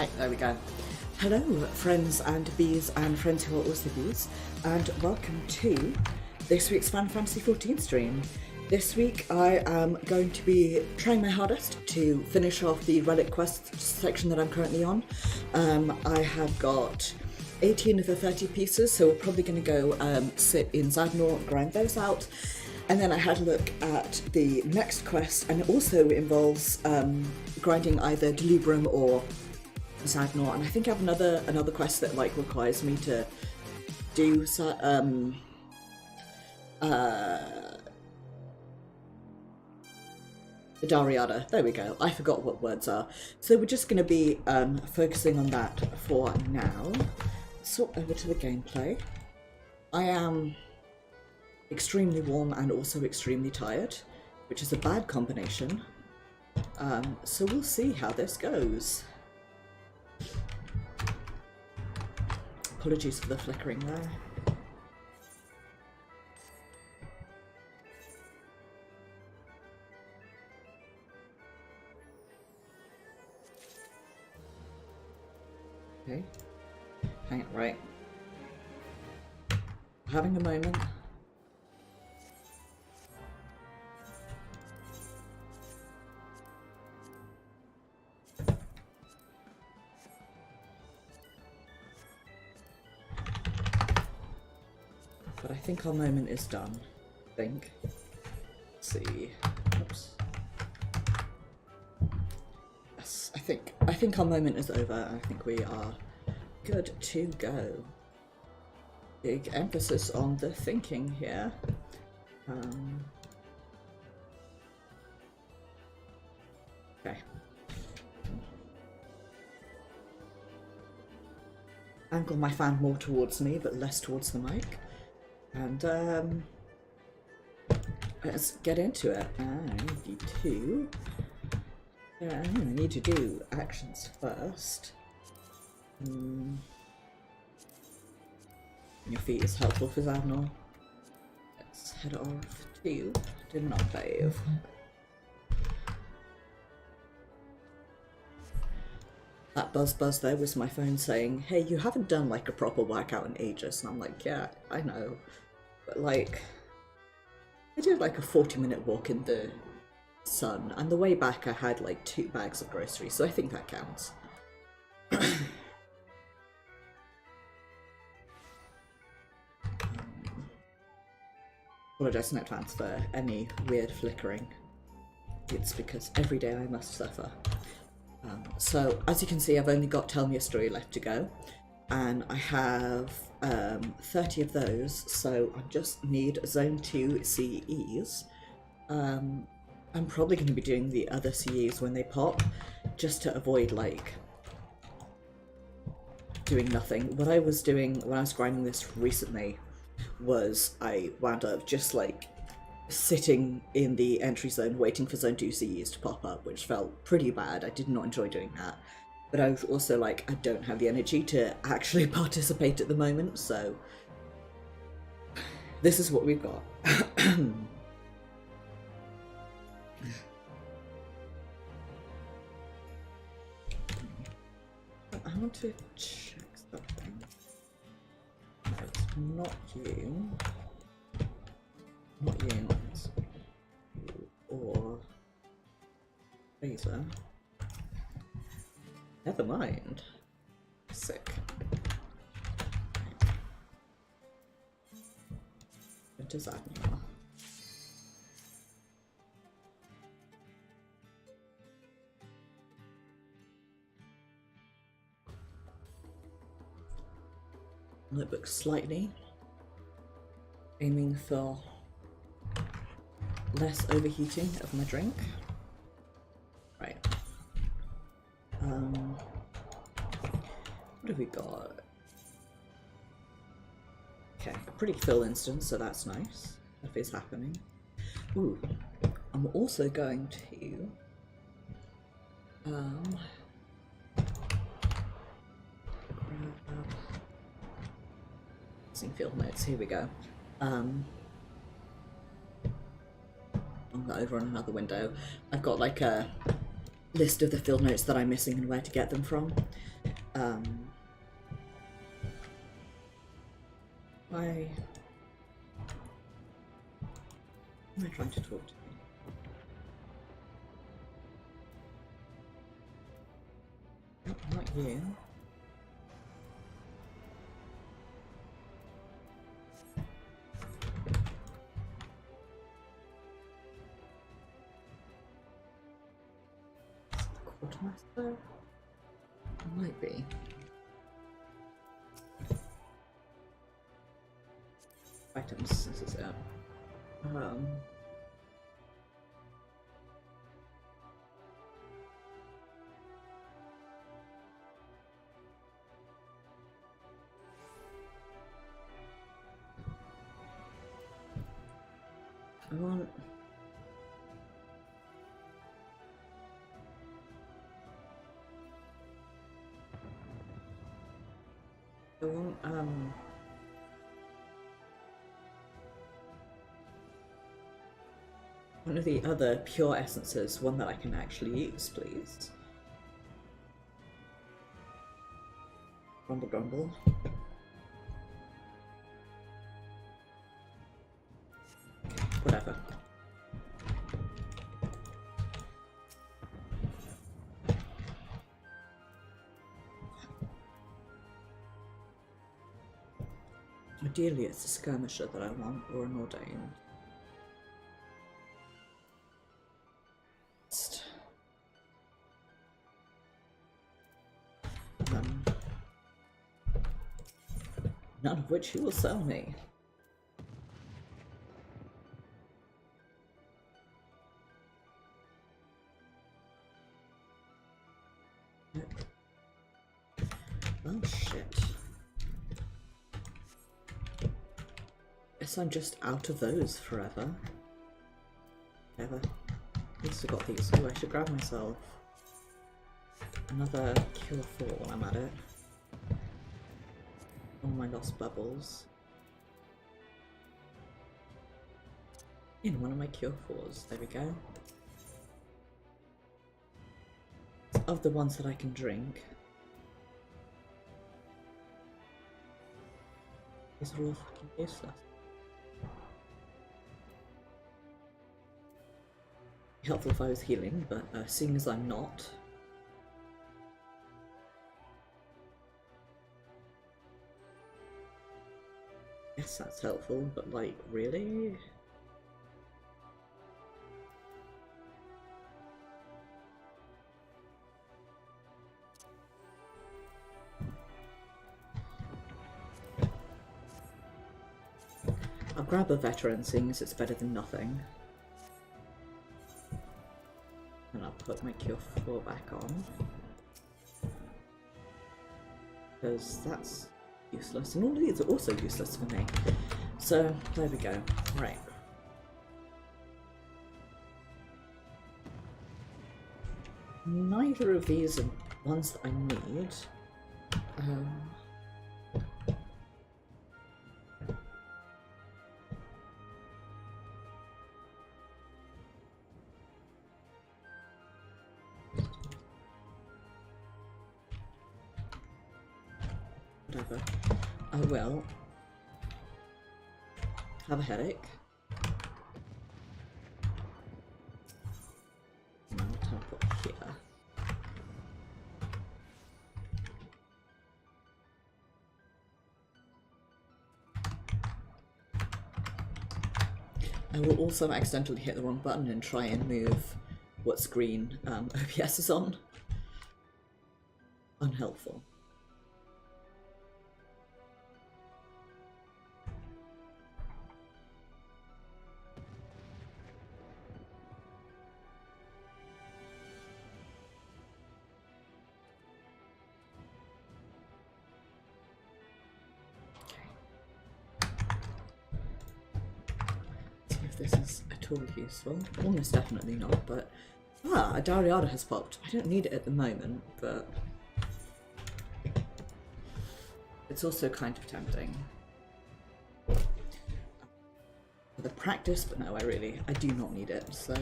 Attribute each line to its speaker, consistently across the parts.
Speaker 1: Right, there we go. Hello, friends and bees and friends who are also bees, and welcome to this week's Final Fantasy XIV stream. This week I am going to be trying my hardest to finish off the Relic quest section that I'm currently on. I have got 18 of the 30 pieces, so we're probably going to go sit in Zadnor and grind those out. And then I had a look at the next quest, and it also involves grinding either Delubrum or Zadnor, and I think I have another quest that like requires me to do the Dariada. There we go. I forgot what words are. So we're just going to be focusing on that for now. Swap over to the gameplay. I am extremely warm and also extremely tired, which is a bad combination. So we'll see how this goes. Apologies for the flickering there. Okay. Hang it right. Having a moment. But I think our moment is done. I think. Let's see. Oops. Yes, I think our moment is over. I think we are good to go. Big emphasis on the thinking here. Okay. Angle my fan more towards me, but less towards the mic. And let's get into it. I need to do actions first. Your feet is helpful for Zadnor. Let's head off to Do Not Bathe. That buzz there was my phone saying, hey, you haven't done like a proper workout in ages. And I'm like, yeah, I know. But like, I did like a 40-minute walk in the sun, and the way back I had like 2 bags of groceries, so I think that counts. Apologise in advance for any weird flickering. It's because every day I must suffer. So as you can see, I've only got Tell Me a Story left to go, and I have 30 of those, so I just need Zone 2 CEs. I'm probably going to be doing the other CEs when they pop, just to avoid like doing nothing. What I was doing when I was grinding this recently was I wound up just like sitting in the entry zone waiting for Zone 2 CEs to pop up, which felt pretty bad. I did not enjoy doing that. But I was also like, I don't have the energy to actually participate at the moment, so this is what we've got. I want to check something. No, it's not you. Not you. It's you or Razor. Never mind. Sick. What does that mean? Notebook slightly, aiming for less overheating of my drink. Right. What have we got? Okay, a pretty fill instance, so that's nice. If it's happening. Ooh, I'm also going to field notes. Here we go. On over on another window, I've got like a list of the field notes that I'm missing and where to get them from. Why am I trying to talk to me? Nope, not you. Quartermaster? Might be. Items, this is it. I want... one of the other pure essences, one that I can actually use, please. Grumble, grumble. Whatever. Ideally, it's a skirmisher that I want, or an ordained. None of which you will sell me. Oh shit. Guess I'm just out of those forever. Ever. At least I got these. Oh, I should grab myself another cure 4 while I'm at it. All my lost bubbles. In one of my cure 4s. There we go. Of the ones that I can drink. These are all fucking useless. Helpful if I was healing, but seeing as I'm not. Yes, that's helpful, but like, really? I'll grab a veteran, seeing as it's better than nothing. And I'll put my cure 4 back on. Because that's useless, and all of these are also useless for me. So, there we go. Right. Neither of these are ones that I need. Whatever. I will have a headache. And I'll teleport here. I will also accidentally hit the wrong button and try and move what screen OBS is on. Unhelpful. This is at all useful. Almost definitely not, but a Dariada has popped. I don't need it at the moment, but it's also kind of tempting. For the practice, but no, I do not need it, so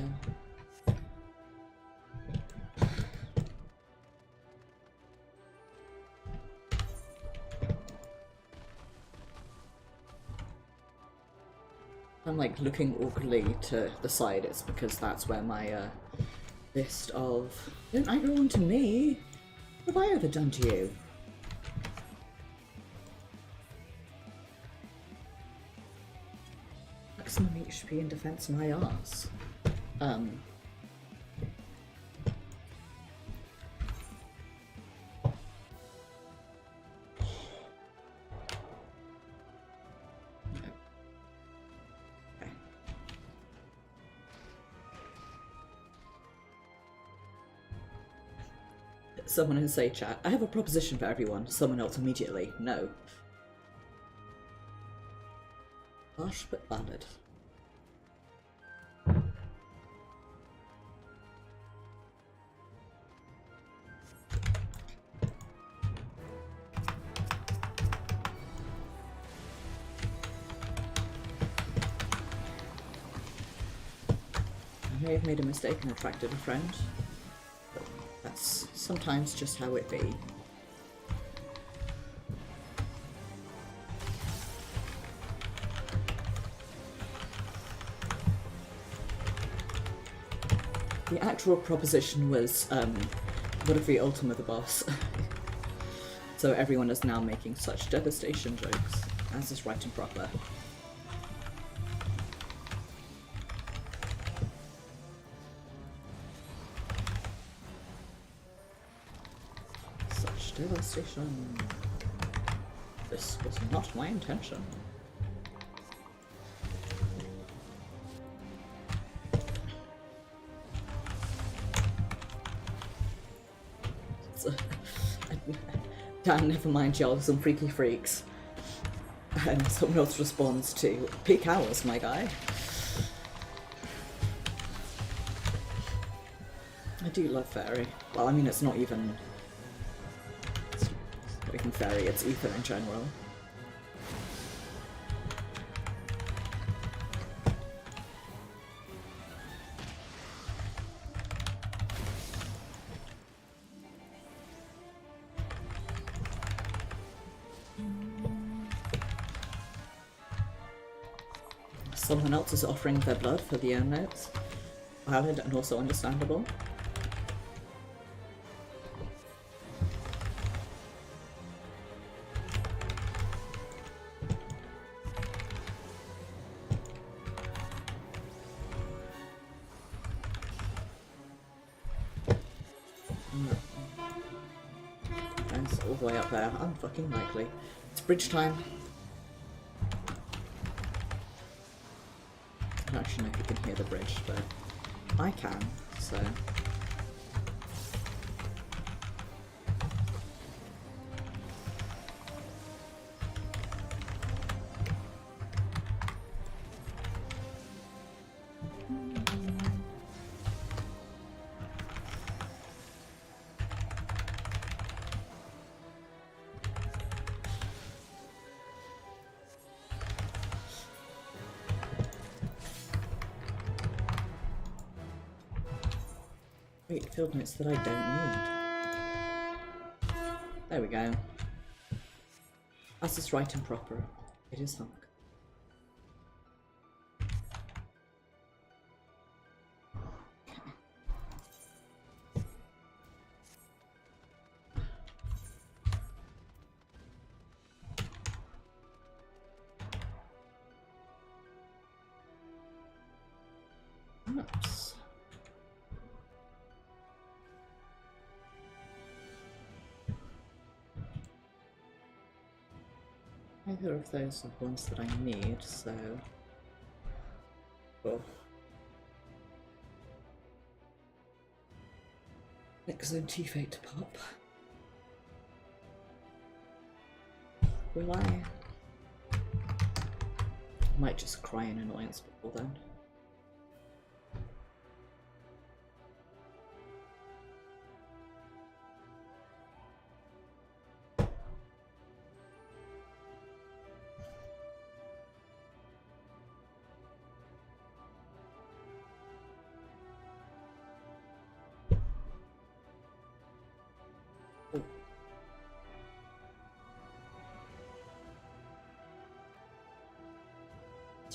Speaker 1: I'm like looking awkwardly to the side. It's because that's where my list of don't aggro onto me. What have I ever done to you? Maximum HP and defense my ass. Someone in say chat, I have a proposition for everyone. Someone else immediately. No. Harsh but valid. I may have made a mistake and attracted a friend. That's sometimes just how it be. The actual proposition was, what if we ultimate the boss? So everyone is now making such devastation jokes, as is right and proper. Devastation. This was not my intention. Dan, never mind y'all, some freaky freaks. And someone else responds to peak hours, my guy. I do love fairy. Well, I mean, it's not even fairy, it's ether in general. Someone else is offering their blood for the own notes. Valid and also understandable. All the way up there, unfucking likely. It's bridge time. I don't actually know if you can hear the bridge, but I can, so. Wait, field notes that I don't need. There we go. As is right and proper, it is hunk. Oops. Neither of those are ones that I need, so. Oh. Next zone T-Fate to pop. Will I? Might just cry in annoyance before then.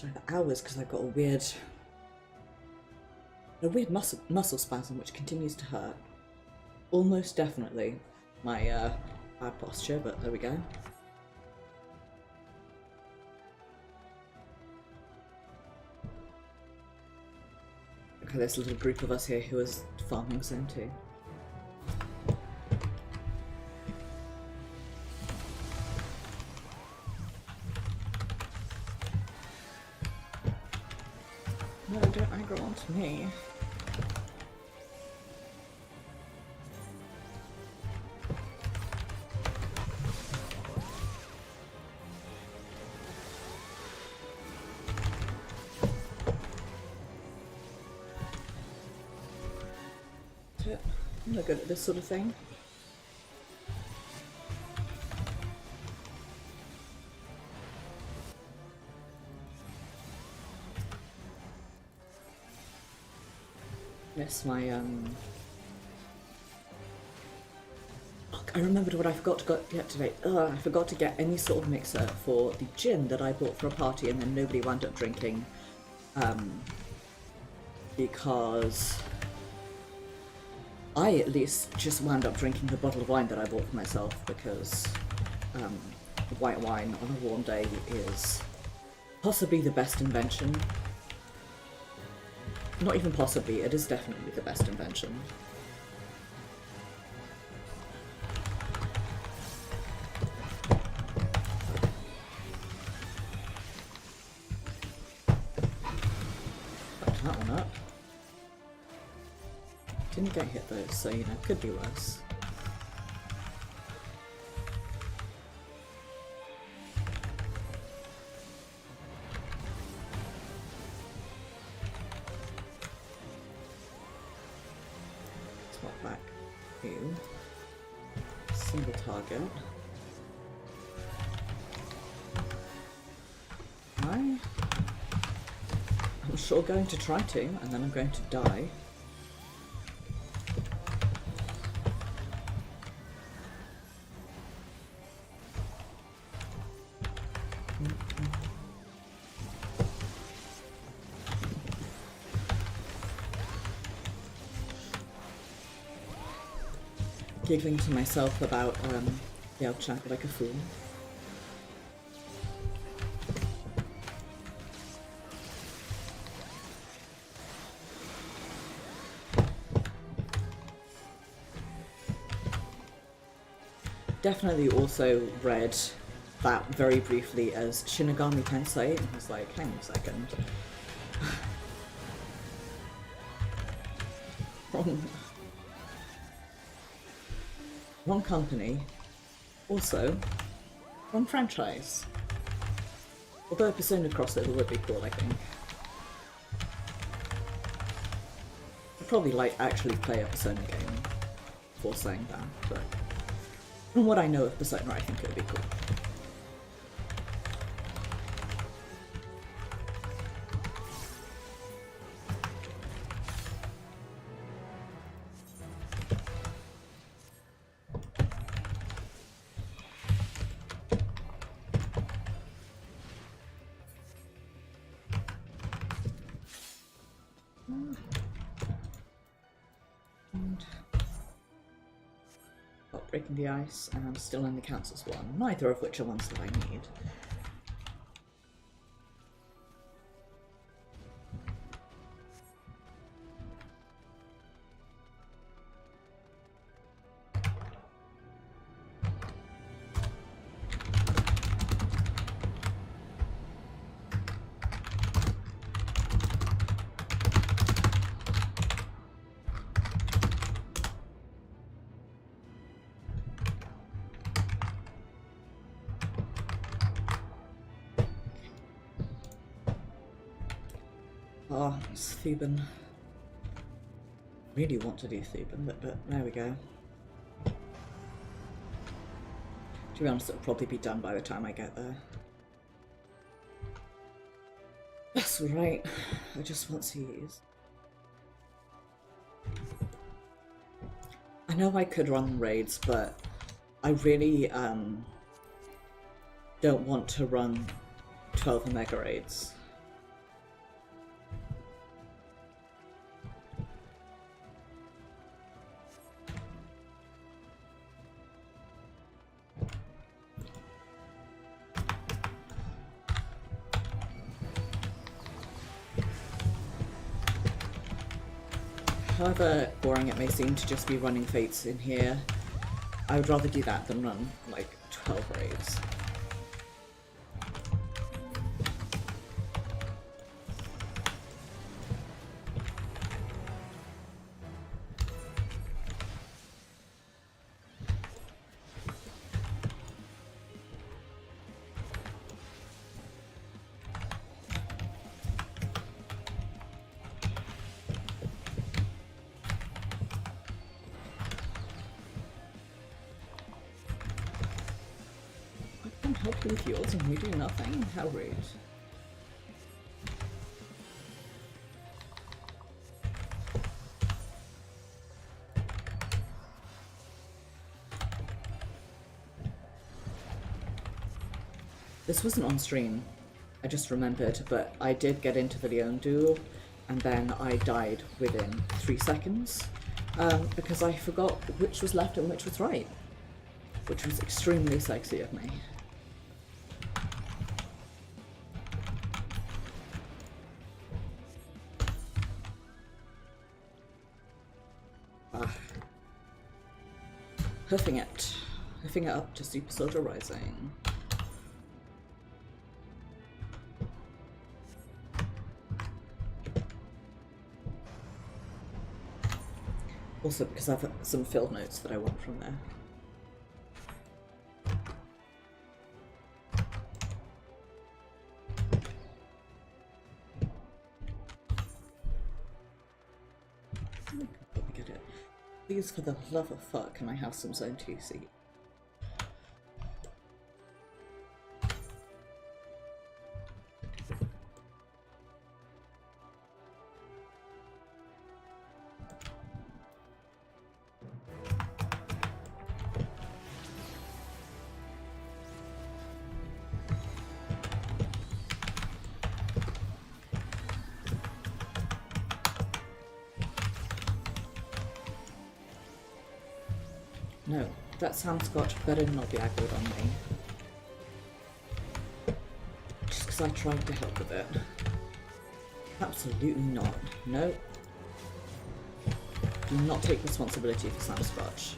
Speaker 1: Sorry, the hours, because I've got a weird muscle spasm which continues to hurt. Almost definitely my bad posture, but there we go. Okay, there's a little group of us here who is farming zone too. No, don't aggro onto me. I'm not good at this sort of thing. Yes, my I remembered what I forgot to get today. I forgot to get any sort of mixer for the gin that I bought for a party and then nobody wound up drinking. Because I at least just wound up drinking the bottle of wine that I bought for myself because white wine on a warm day is possibly the best invention. Not even possibly, it is definitely the best invention. Fucked that one up. Didn't get hit though, so you know, could be worse. Swap back to single target. I'm sure going to try to, and then I'm going to die. Giggling to myself about the old chat like a fool. Definitely also read that very briefly as Shinigami Tensei, and was like, hang on a second. Wrong company, also wrong franchise. Although a Persona crossover would be cool, I think. I'd probably like actually play a Persona game before saying that, but from what I know of Persona, I think it would be cool. Breaking the ice and still only counts as one, neither of which are ones that I need. Oh, it's Theban. Really want to do Theban, but there we go. To be honest, it'll probably be done by the time I get there. That's right. I just want CEs. I know I could run raids, but I really don't want to run 12 mega raids. however boring it may seem to just be running fates in here, I would rather do that than run like 12 raids. Help you with yours and we do nothing? How rude. This wasn't on stream, I just remembered, but I did get into the Leon duel and then I died within 3 seconds because I forgot which was left and which was right, which was extremely sexy of me. Hoofing it up to Super Soldier Rising. Also because I have some field notes that I want from there. Please, for the love of fuck, can I have some Zone 2 seat? No, that Samscotch better not be aggroed on me. Just because I tried to help with it. Absolutely not. No. Do not take responsibility for Samscotch.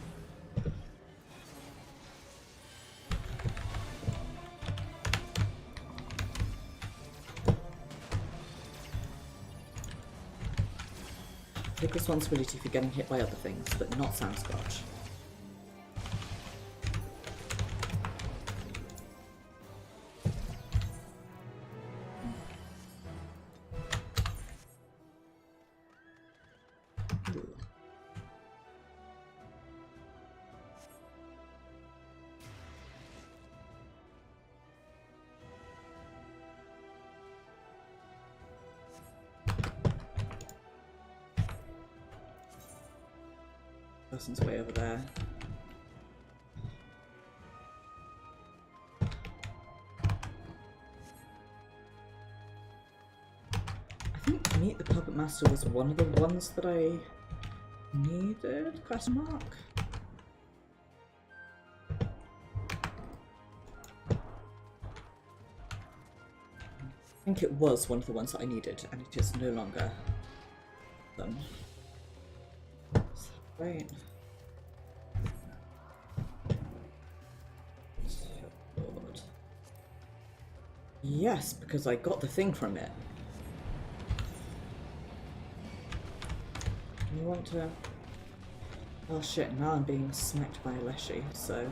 Speaker 1: Take responsibility for getting hit by other things, but not Samscotch. Person's way over there. I think Meet the Puppet Master was one of the ones that I needed? Question mark? I think it was one of the ones that I needed, and it is no longer them. Right. Yes, because I got the thing from it. You want to... Oh shit, now I'm being smacked by a Leshy, so...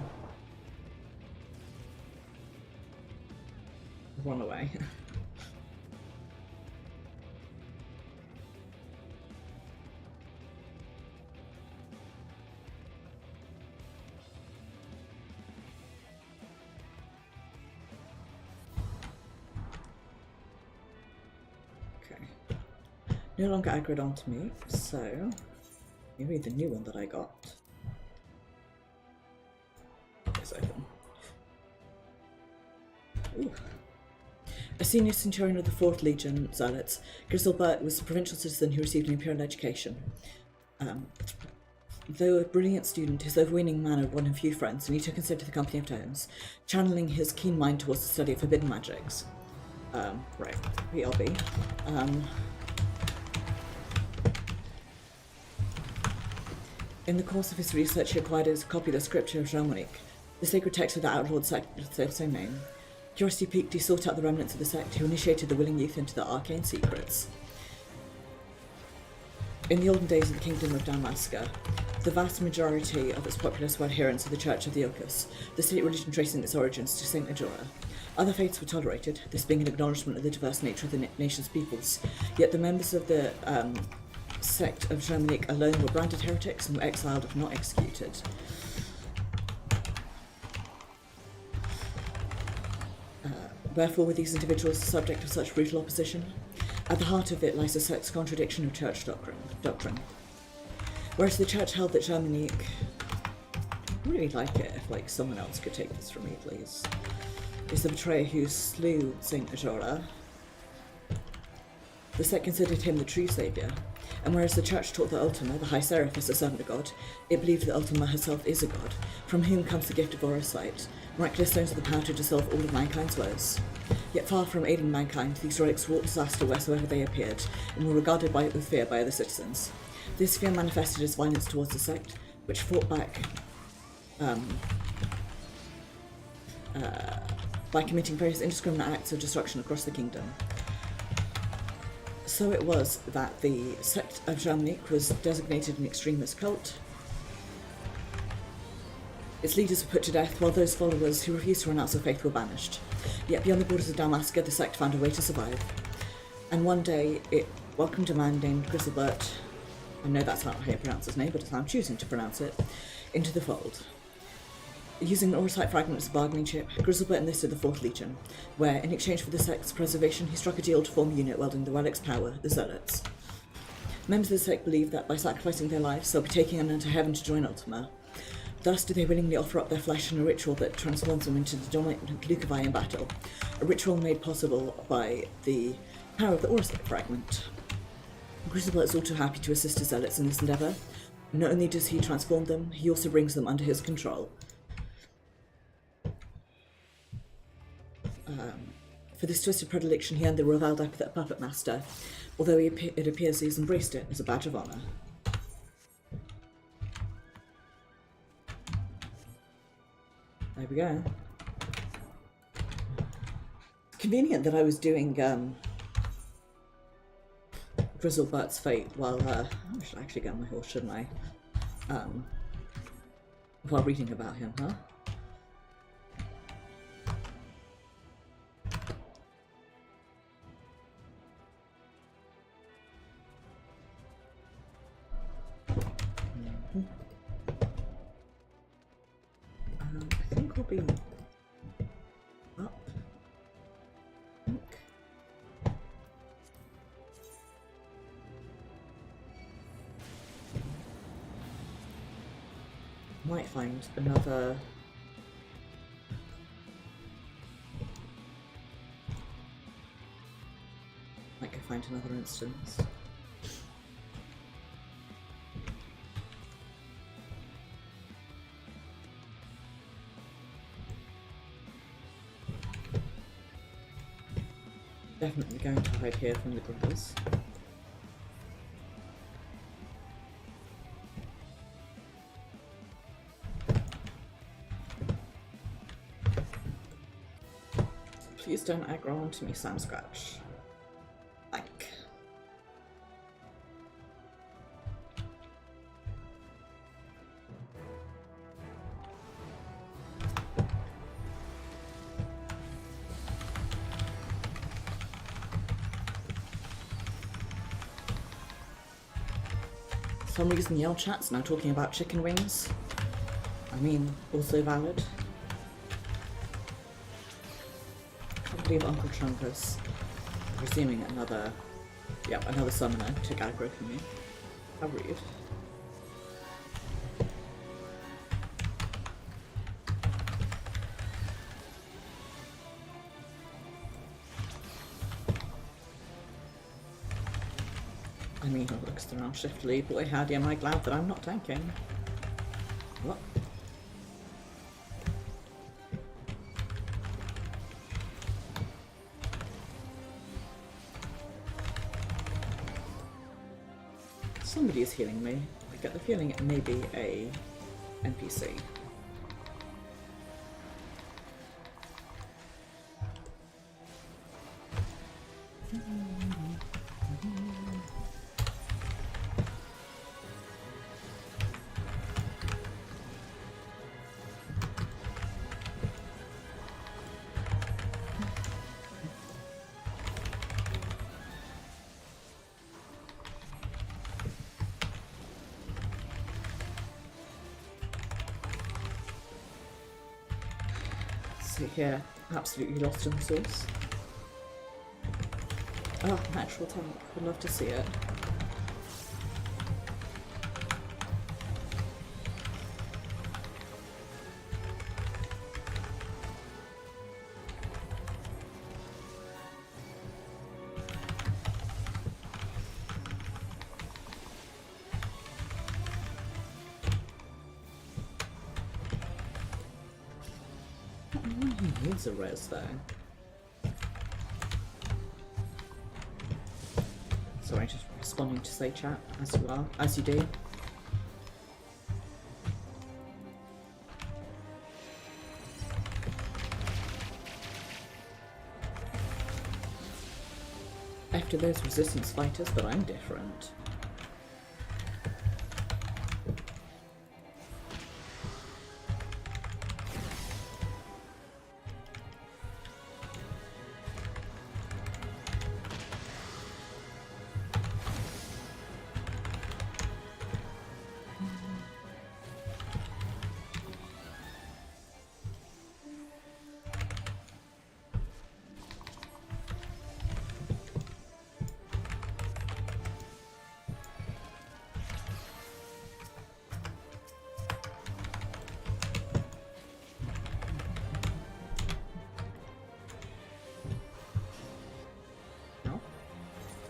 Speaker 1: Run away. No longer aggroed onto me, so maybe the new one that I got is open. Ooh. A senior centurion of the 4th Legion Zealots, Griselbert was a provincial citizen who received an imperial education. Though a brilliant student, his overweening manner won him few friends, and he took instead to the company of tomes, channeling his keen mind towards the study of forbidden magics. Right, BRB. In the course of his research, he acquired a copy of the scripture of Relic, the sacred text of the outlawed sect of the same name. Curiosity piqued, he sought out the remnants of the sect, who initiated the willing youth into the arcane secrets. In the olden days of the Kingdom of Damascus, the vast majority of its populace were adherents of the Church of the Ilkis, the state religion tracing its origins to Saint Majora. Other faiths were tolerated, this being an acknowledgement of the diverse nature of the nation's peoples, yet the members of the sect of Relic alone were branded heretics and were exiled if not executed. Wherefore were these individuals the subject of such brutal opposition? At the heart of it lies the sect's contradiction of church doctrine. Whereas the church held that Germanique... I'd really like it if someone else could take this from me, please. Is the betrayer who slew Saint Majora. The sect considered him the true saviour, and whereas the church taught that Ultima, the High Seraph, is a servant of God, it believed that Ultima herself is a god, from whom comes the gift of Orosight, miraculous stones with the power to dissolve all of mankind's woes. Yet far from aiding mankind, these relics wrought disaster wheresoever they appeared, and were regarded with fear by other citizens. This fear manifested as violence towards the sect, which fought back by committing various indiscriminate acts of destruction across the kingdom. So it was that the sect of Germanique was designated an extremist cult. Its leaders were put to death, while those followers who refused to renounce their faith were banished. Yet beyond the borders of Damascus, the sect found a way to survive. And one day, it welcomed a man named Grizzlebert, I know that's not how you pronounce his name, but it's how I'm choosing to pronounce it, into the fold. Using an Orosight fragment as a bargaining chip, Grizzlebert enlisted the 4th Legion, where, in exchange for the sect's preservation, he struck a deal to form a unit wielding the Relic's power, the Zealots. Members of the sect believed that by sacrificing their lives, they'll be taken unto heaven to join Ultima. Thus do they willingly offer up their flesh in a ritual that transforms them into the dominant Lucavi in battle, a ritual made possible by the power of the Orosight fragment. Grizzlebert is also happy to assist his Zealots in this endeavour. Not only does he transform them, he also brings them under his control. For this twisted predilection, he earned the reviled epithet Puppet Master, although it appears he's embraced it as a badge of honour. There we go. Convenient that I was doing Grizzlebert's fate while I should actually get on my horse, shouldn't I? While reading about him, huh? I think we'll be up. Might find another instance. Definitely going to hide here from the grippers. Please don't aggro onto me, Sam Scratch. Thank. For some reason, Yell Chat's now talking about chicken wings. I mean, also valid. I believe Uncle Trumpus, presuming another summoner took aggro from me. How rude. I mean, he looks around shiftily. Boy, howdy, am I glad that I'm not tanking. What? Somebody is healing me. get the feeling it may be a NPC. Here, absolutely lost in the source. Oh, natural tank. Would love to see it. Needs a res though. Sorry, just responding to say chat as you are, as you do. After those resistance fighters, but I'm different.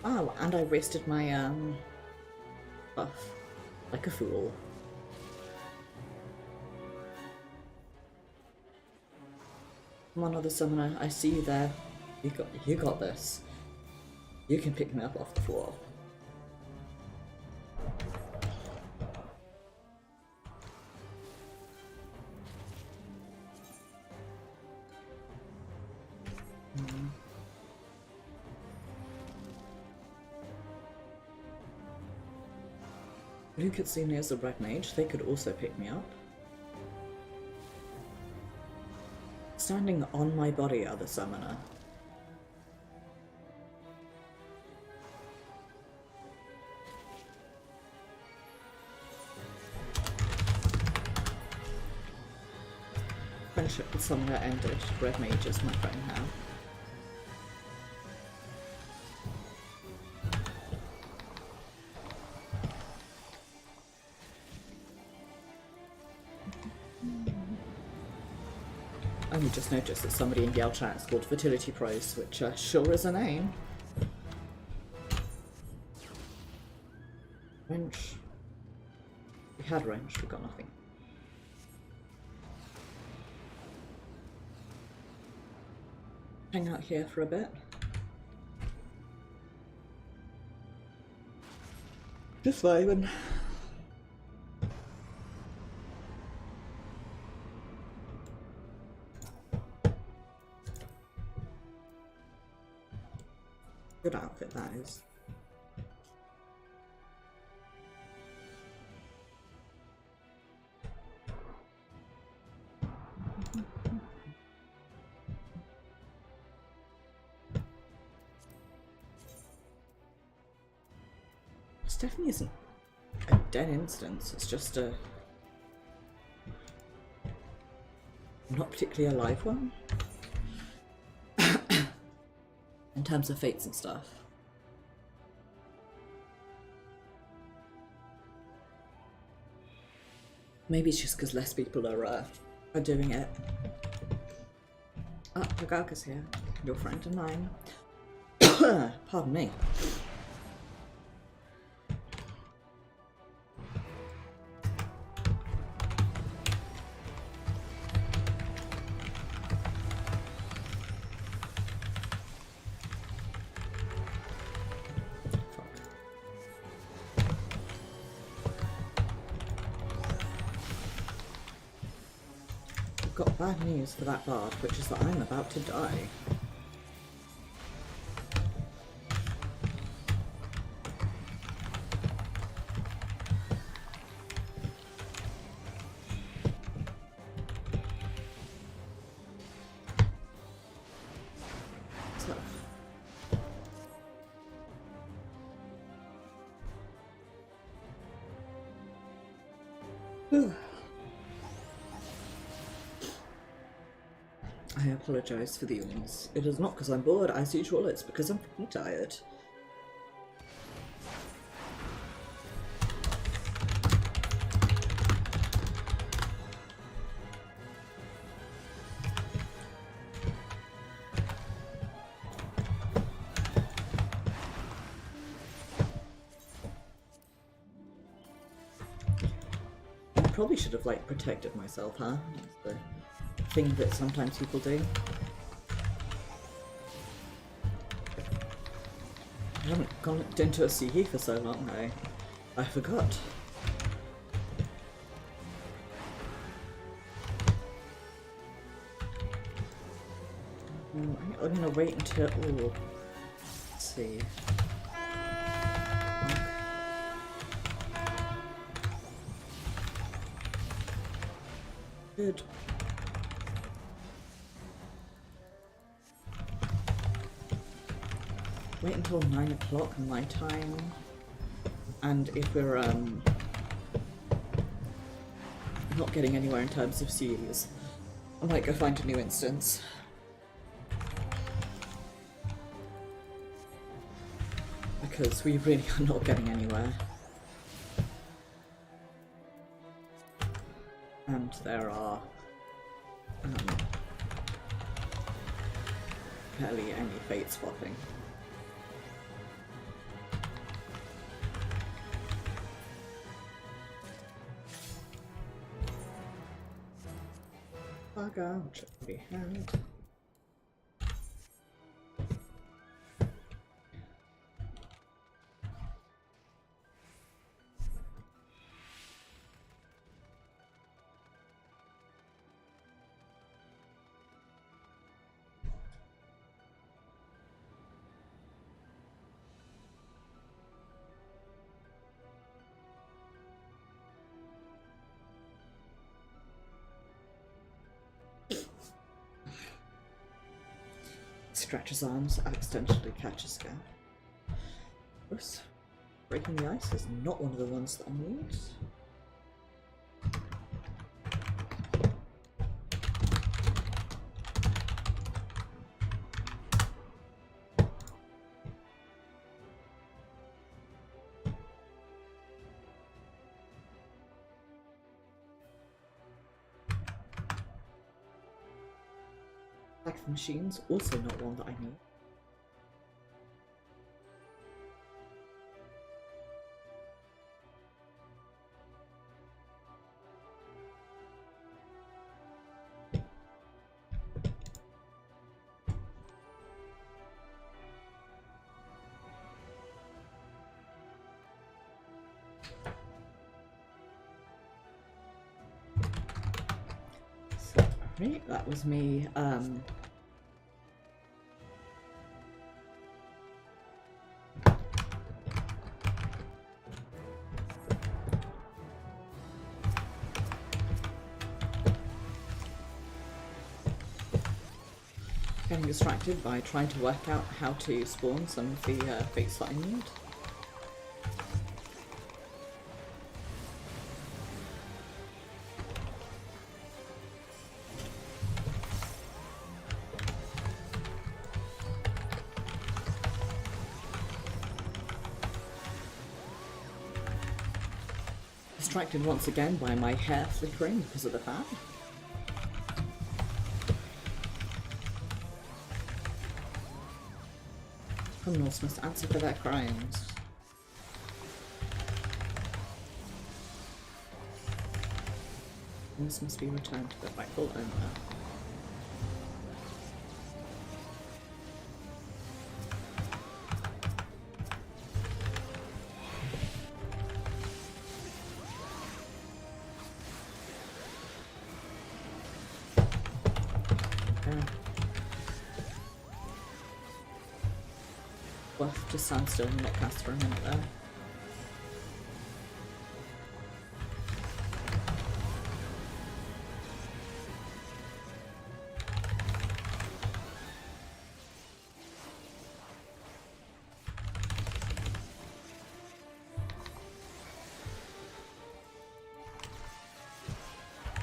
Speaker 1: Oh, and I wasted my buff like a fool. Come on, other summoner, I see you there. You got this. You can pick me up off the floor. Who could see me as a red mage? They could also pick me up. Standing on my body, other summoner. Friendship with summoner ended. Red mage is my friend now. I only just noticed that somebody in Yale chat is called Fertility Pros, which sure is a name. Wrench. We had wrench, we got nothing. Hang out here for a bit. Just vibing. Good outfit that is. This definitely isn't a dead instance, it's just a not particularly a live one. In terms of fates and stuff. Maybe it's just because less people are doing it. Ah, Hagaga's here. Your friend and mine. Pardon me. bad news for that bard, which is that I'm about to die. I apologise for the yawns. It is not because I'm bored as usual, it's because I'm pretty tired. I probably should have, like, protected myself, huh? That's the thing that sometimes people do. I haven't gone into a CE for so long, I forgot. I'm gonna wait until... Ooh. Let's see. Good. Wait until 9 o'clock my time, and if we're not getting anywhere in terms of CEs, I might go find a new instance. Because we really are not getting anywhere. And there are barely any fate swapping. Bug out, we had. Stretch his arms, accidentally catch a scout. Oops. Breaking the ice is not one of the ones that I need. Attack the machines, also not one that I need. Sorry, that was me getting distracted by trying to work out how to spawn some of the fates that I need. Distracted once again by my hair flickering because of the fan. Criminals must answer for their crimes. Things must be returned to their rightful owner. worth just stand still and let cast for a minute there.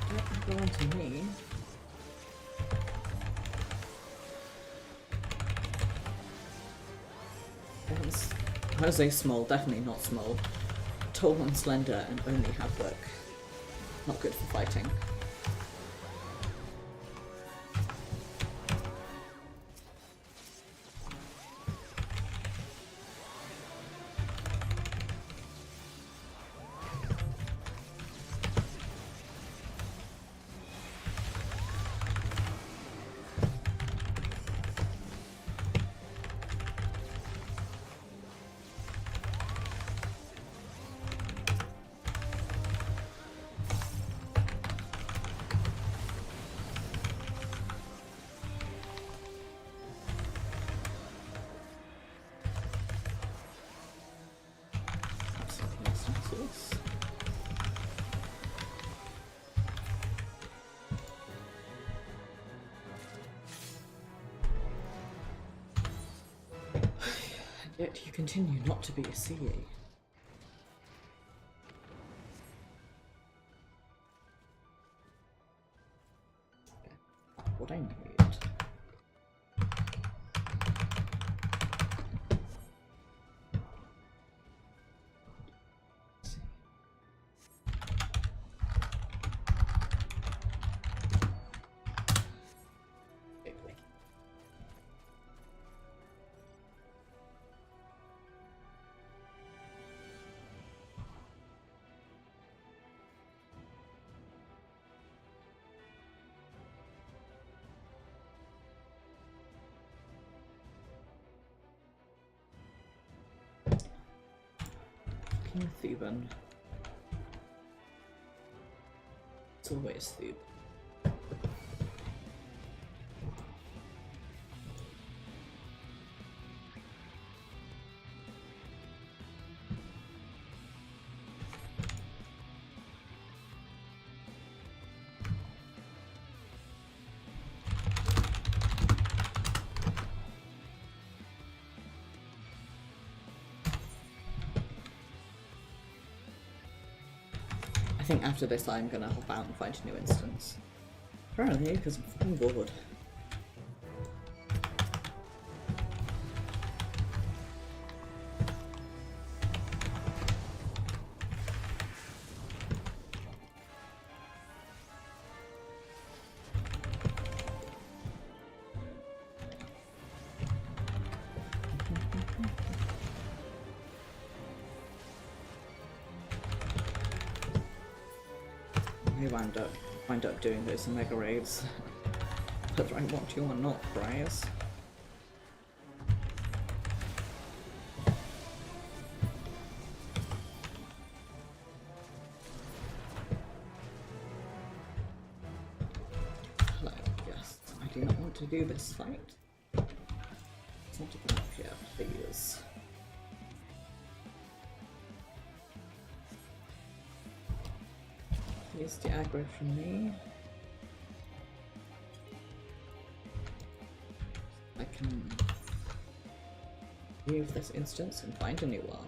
Speaker 1: Don't go on to me. I was say small, definitely not small. Tall and slender and only have work. Not good for fighting. Yet you continue not to be a CE. What I need. Theban. It's always Thebe. I think after this I'm gonna hop out and find a new instance. Apparently, because I'm fucking bored. I wind up doing those mega raids. Whether I want to or not, Briars. Hello, yes. I do not want to do this fight. It's not a good enough yet, please. Here's the aggro from me. I can leave this instance and find a new one.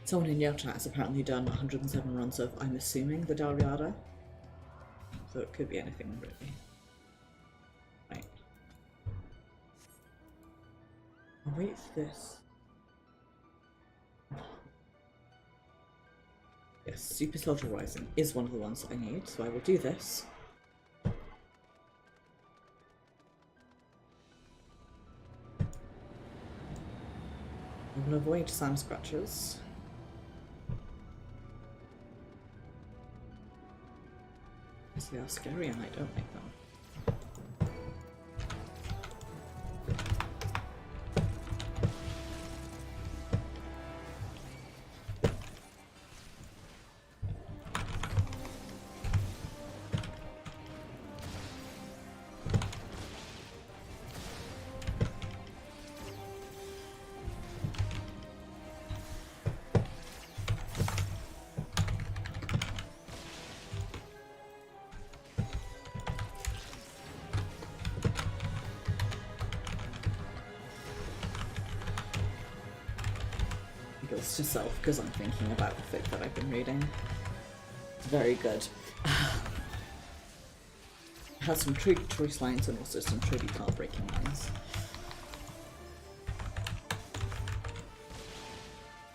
Speaker 1: Someone in your chat has apparently done 107 runs of, I'm assuming, the Daliada. So it could be anything, really. Right. I'll wait for this. Yes, Super Soldier Rising is one of the ones that I need, so I will do this. I will avoid Sam Scratches. They are scary and I don't like them. this to self because I'm thinking about the fic that I've been reading. Very good. Has some true choice lines and also some truly heartbreaking lines.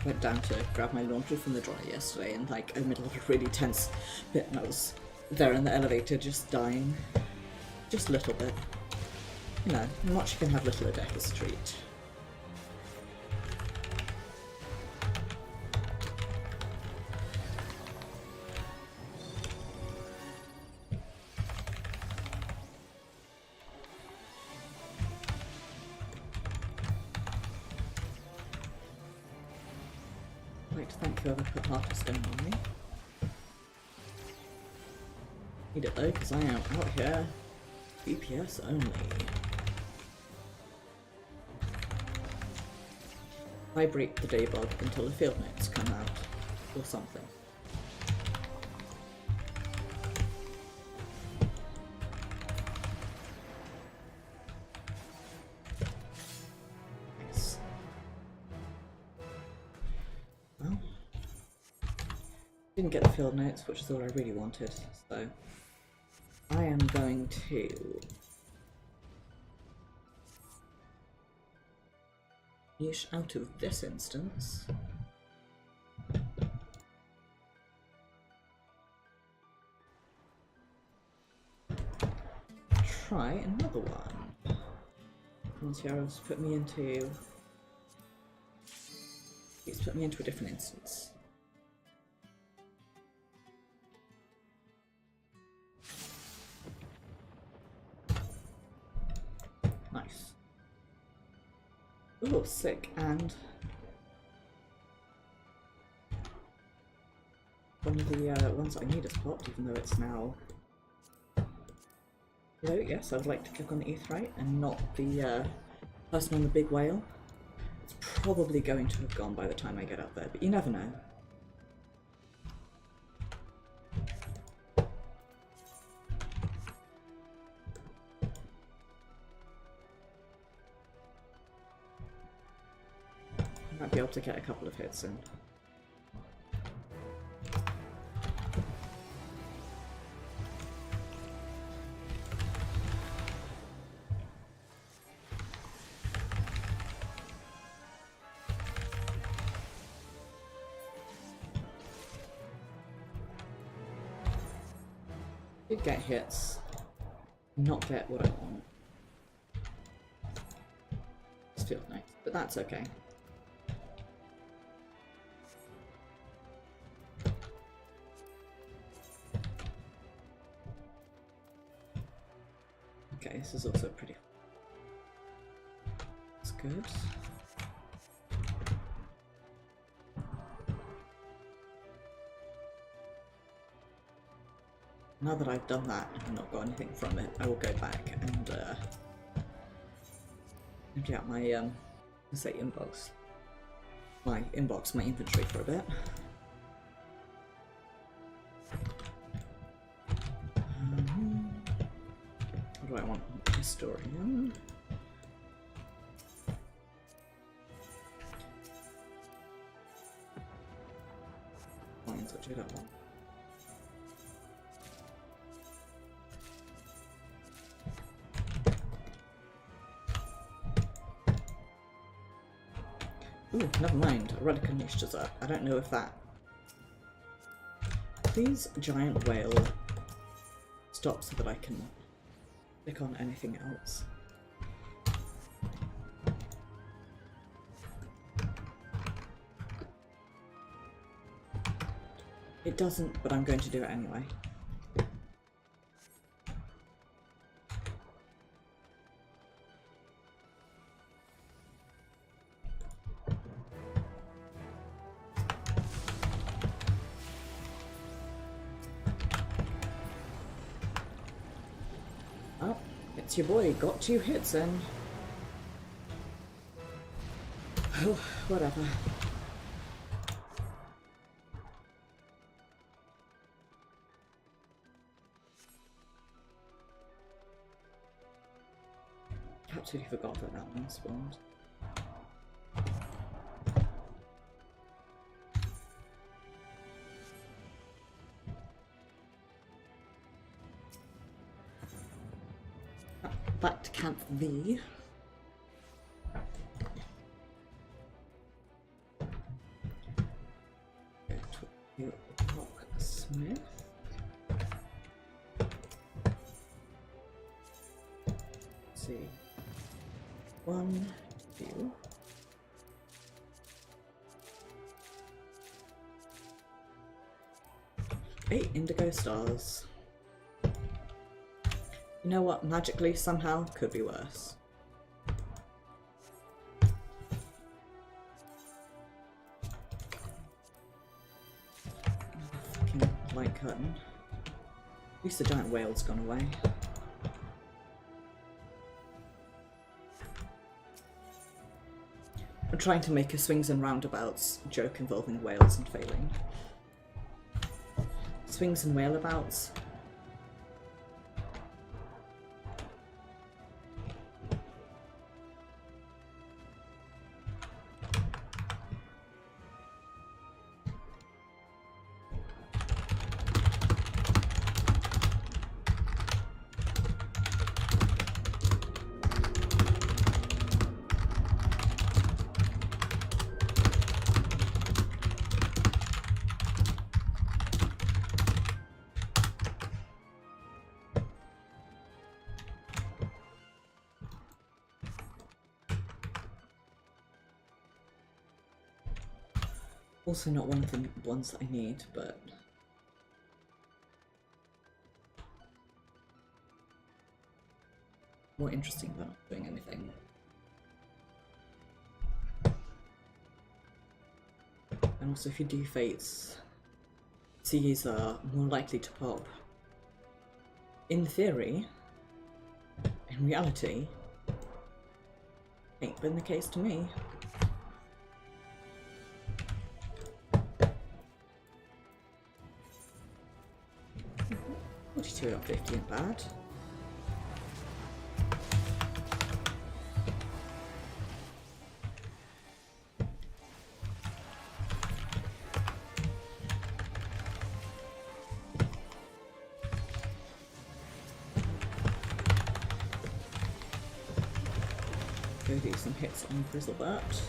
Speaker 1: Went down to grab my laundry from the dryer yesterday and like in the middle of a really tense bit and I was there in the elevator just dying. Just a little bit. You know, much you can have little a death as a treat. I'd like to thank whoever put Heart of Stone on me. Need it though, because I am out here. BPS only. Vibrate the daybug until the field notes come out, or something. Nice. Well, didn't get the field notes, which is all I really wanted, so I am going to niche out of this instance. Try another one. Once Yaro's put me into. He's put me into a different instance. Nice. Oh, sick. And one of the ones I need is popped, even though it's now. Hello, yes, I would like to click on the Aetheryte and not the person on the big whale. It's probably going to have gone by the time I get up there, but you never know. Might be able to get a couple of hits in. Did get hits, not get what I want. This feels nice, but that's okay. Okay, this is also pretty. That's good. Now that I've done that and not got anything from it, I will go back and empty out my let's say inbox. My inventory for a bit. What do I want? Historian. Lines, which I don't want. Ooh, never mind. Relic niche dessert. I don't know if that. Please, giant whale. Stop so that I can click on anything else. It doesn't, but I'm going to do it anyway. Oh, it's your boy, got 2 hits in. Oh, whatever. Absolutely forgot that that one spawned. back to Camp V. Go to Locksmith. Let's see. 1, 2. Eight indigo stars. You know what? Magically, somehow, could be worse. Fucking light curtain. At least the giant whale's gone away. I'm trying to make a swings and roundabouts joke involving whales and failing. Swings and whalebouts. Also not one of the ones that I need, but more interesting than not doing anything. And also if you do fates, C's are more likely to pop. In theory, in reality, ain't been the case to me. 42 out of 50 ain't bad. Go do some hits on Grizzlebert.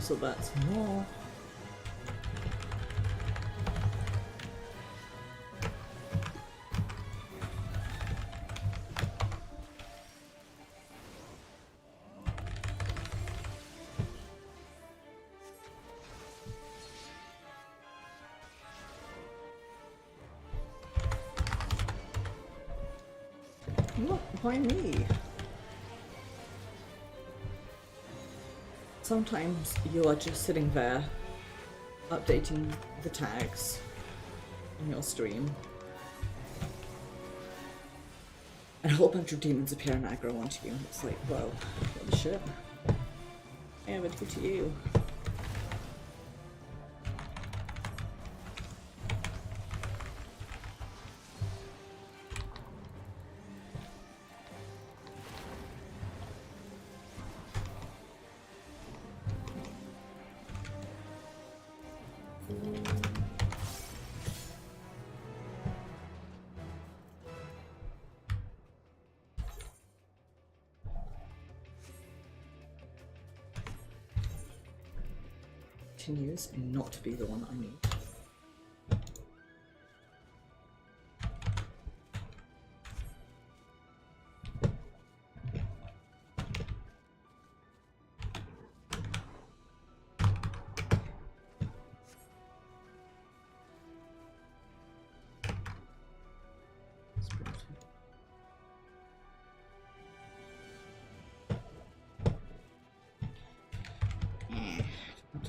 Speaker 1: So that's more. What? Why me? Sometimes you are just sitting there, updating the tags on your stream, and a whole bunch of demons appear and aggro onto you, and it's like, whoa, what the shit? Yeah, but good to you. Continues not to be the one I need.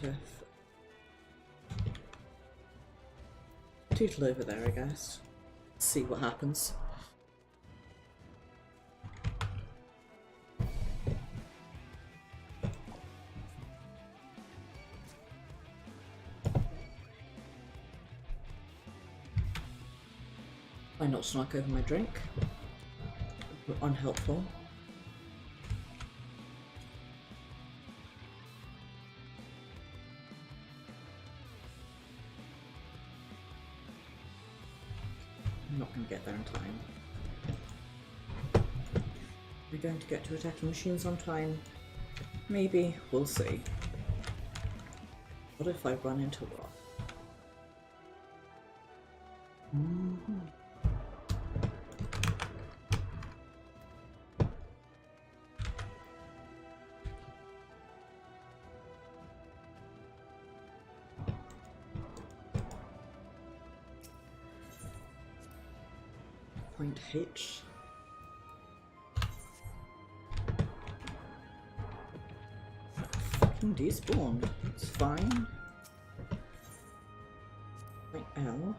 Speaker 1: to tootle over there, I guess. See what happens. I not snuck over my drink. Unhelpful. I'm not going to get there in time. We're going to get to attacking machines on time. Maybe. We'll see. What if I run into rock? Point H. Fucking despawned. It's fine. Point L.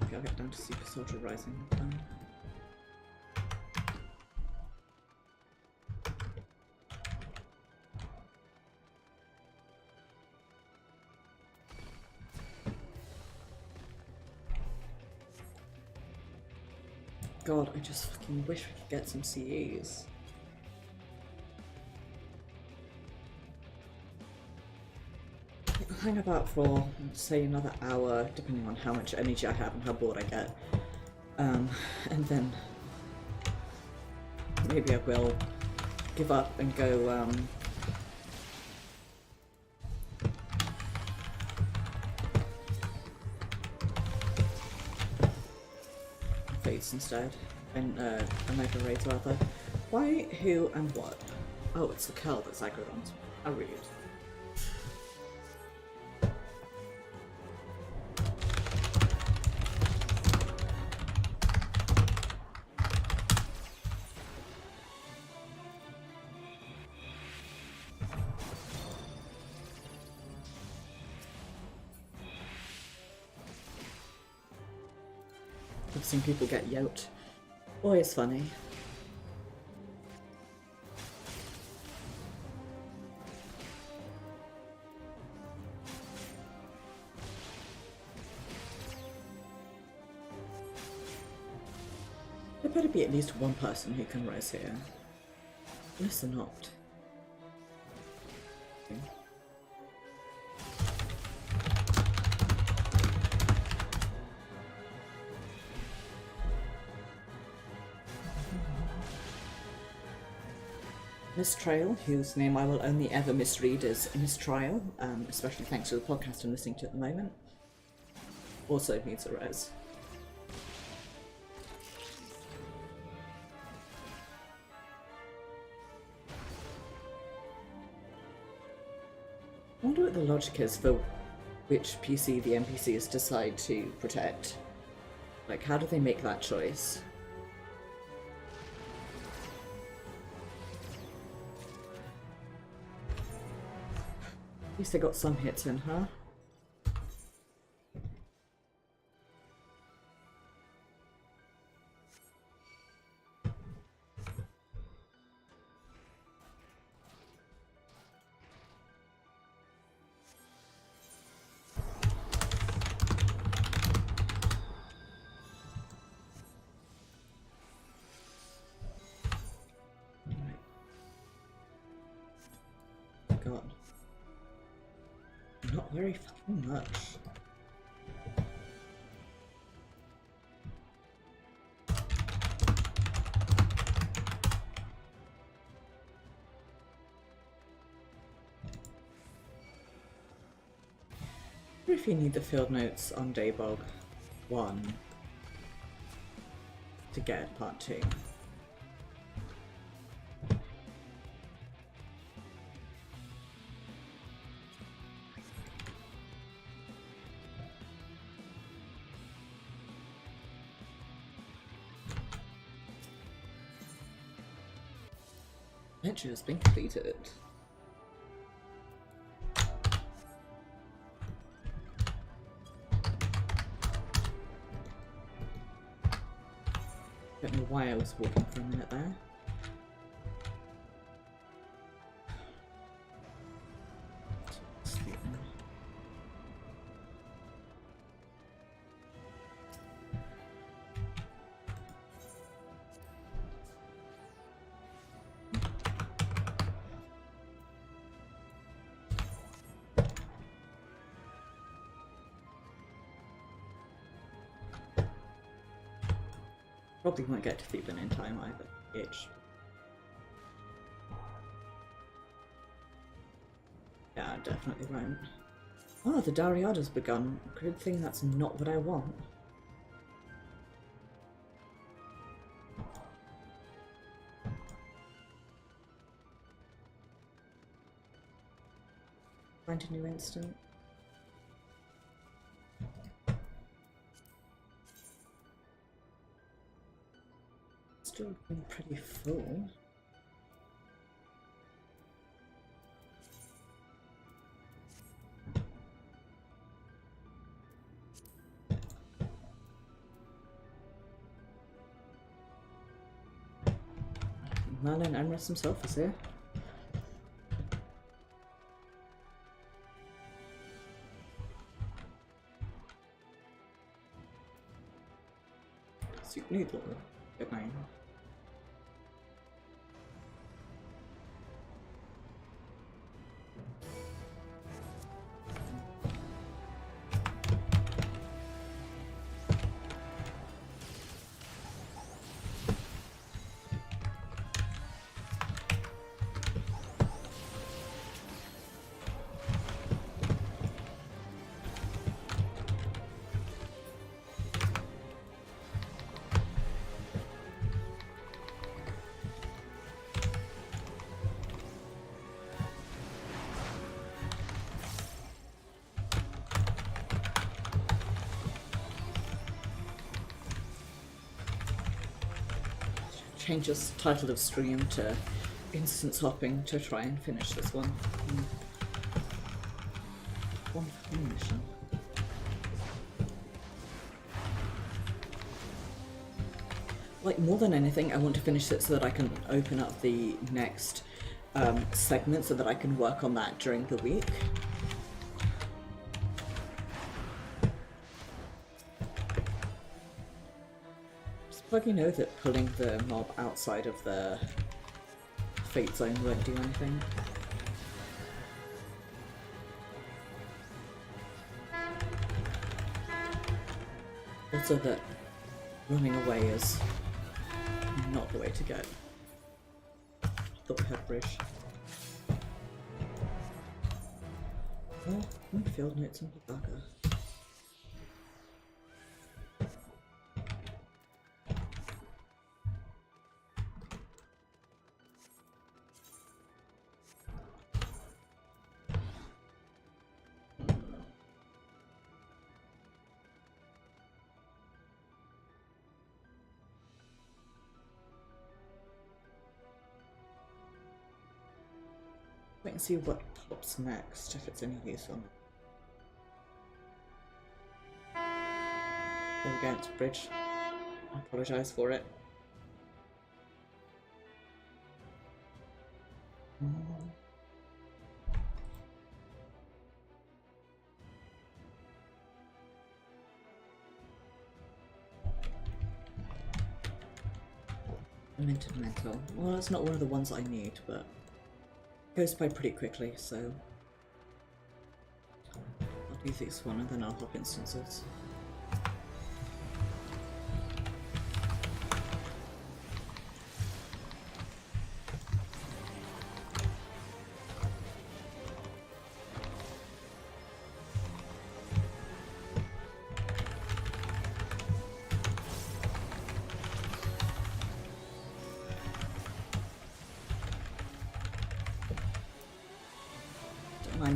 Speaker 1: Okay, I'll get down to Super Soldier Rising. God, I just fucking wish we could get some CEs. I'll hang about for, say, another hour, depending on how much energy I have and how bored I get. And then maybe I will give up and go Fates instead, and Omega Raids rather. Why, who, and what? Oh, it's the curl that's aggroed on. I read. I've seen people get yoked. Always funny. There better be at least one person who can rise here. Unless they're not. Okay. Mistrail, whose name I will only ever misread as Mistrial, especially thanks to the podcast I'm listening to at the moment, also needs a res. I wonder what the logic is for which PC the NPCs decide to protect. Like, how do they make that choice? At least they got some hits in, huh? God. Not very fucking much. What if you need the field notes on Daybog 1 to get part 2? Adventure has been completed. Don't know why I was walking for a minute there. Probably won't get to Theban in time either. Itch. Yeah, definitely won't. Oh, the Dariada's begun. Good thing that's not what I want. Find a new instant. Still been pretty full. Merlin Emrys himself is here. Soup noodle. Good name. Change this title of stream to instance hopping to try and finish this one. One mission. Like, more than anything, I want to finish it so that I can open up the next segment so that I can work on that during the week. Like, you know that pulling the mob outside of the fate zone won't do anything. Also that running away is not the way to go. Thought we had a bridge. Oh, field notes and Bozja. Wait and see what pops next, if it's any use or not. There we go, it's a bridge. I apologise for it. Minted metal. Well, it's not one of the ones I need, but it goes by pretty quickly, so I'll do this one and then I'll hop instances.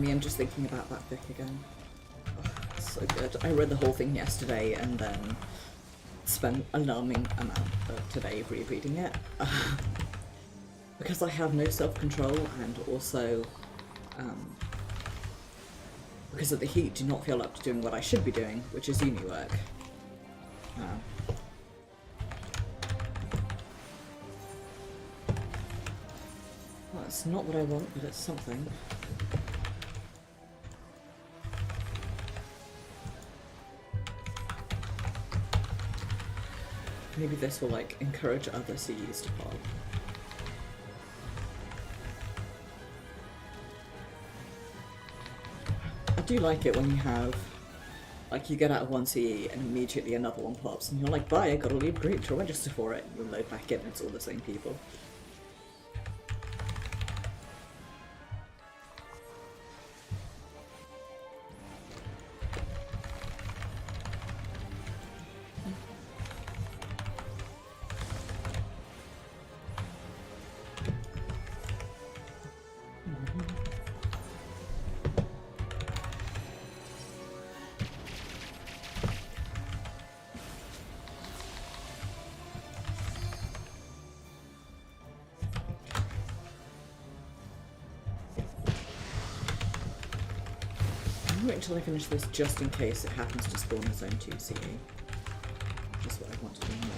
Speaker 1: I'm just thinking about that book again. Oh, it's so good. I read the whole thing yesterday and then spent an alarming amount of today rereading it. because I have no self-control, and also because of the heat, do not feel up to doing what I should be doing, which is uni work. Well, it's not what I want, but it's something. Maybe this will, like, encourage other CEs to pop. I do like it when you have, like, you get out of one CE and immediately another one pops and you're like, bye, I got a lead group to register for it. And you load back in and it's all the same people. Wait until I finish this just in case it happens to spawn its own 2 CE. Just what I want to do more.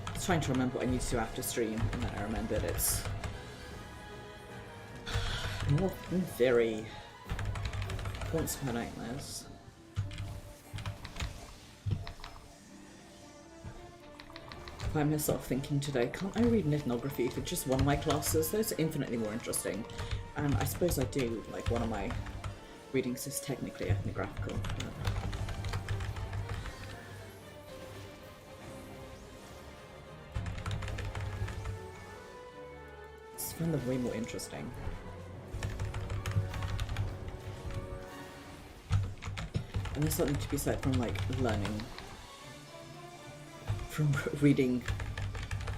Speaker 1: I was trying to remember what I need to do after stream, and then I remembered it's more in theory. Haunts my nightmares. I find myself thinking today, can't I read an ethnography for just one of my classes? Those are infinitely more interesting. And I suppose I do, like, one of my readings is technically ethnographical. I find them way more interesting. And there's something to be said from, like, learning, from reading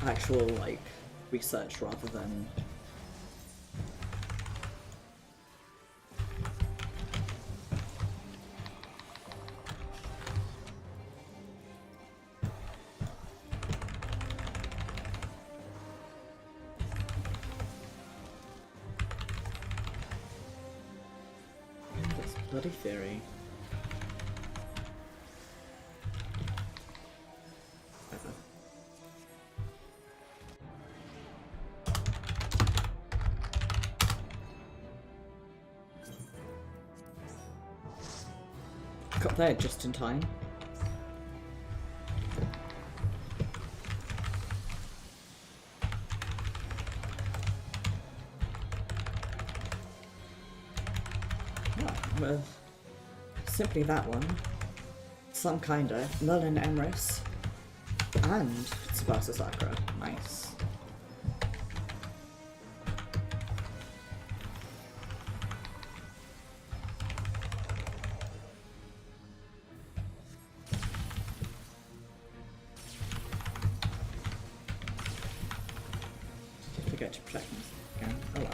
Speaker 1: actual, like, research rather than bloody theory. Got there just in time. With simply that one, some kinda, Merlin Emrys, and Sparsa Sakura. Nice. Did forget to protect myself again. Oh well.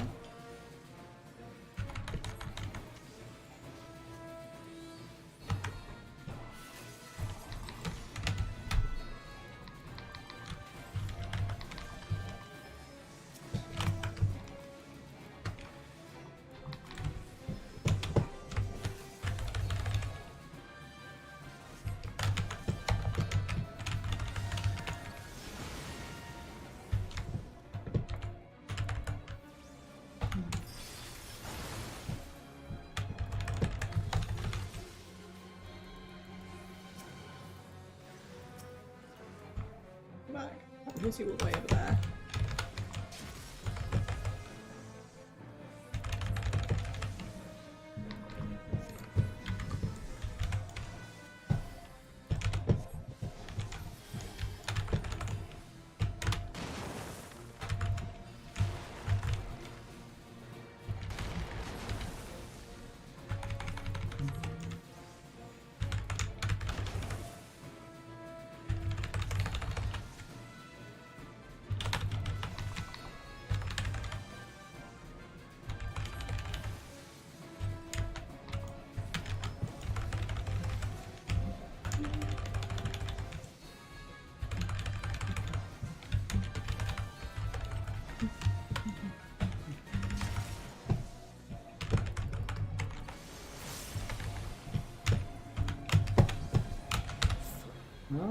Speaker 1: Back. Here's you all the way over there.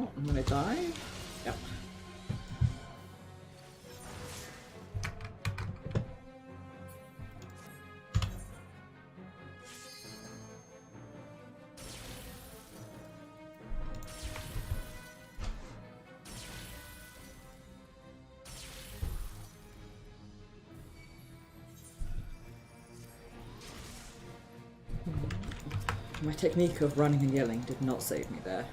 Speaker 1: Oh, I'm gonna die. Yep. My technique of running and yelling did not save me there.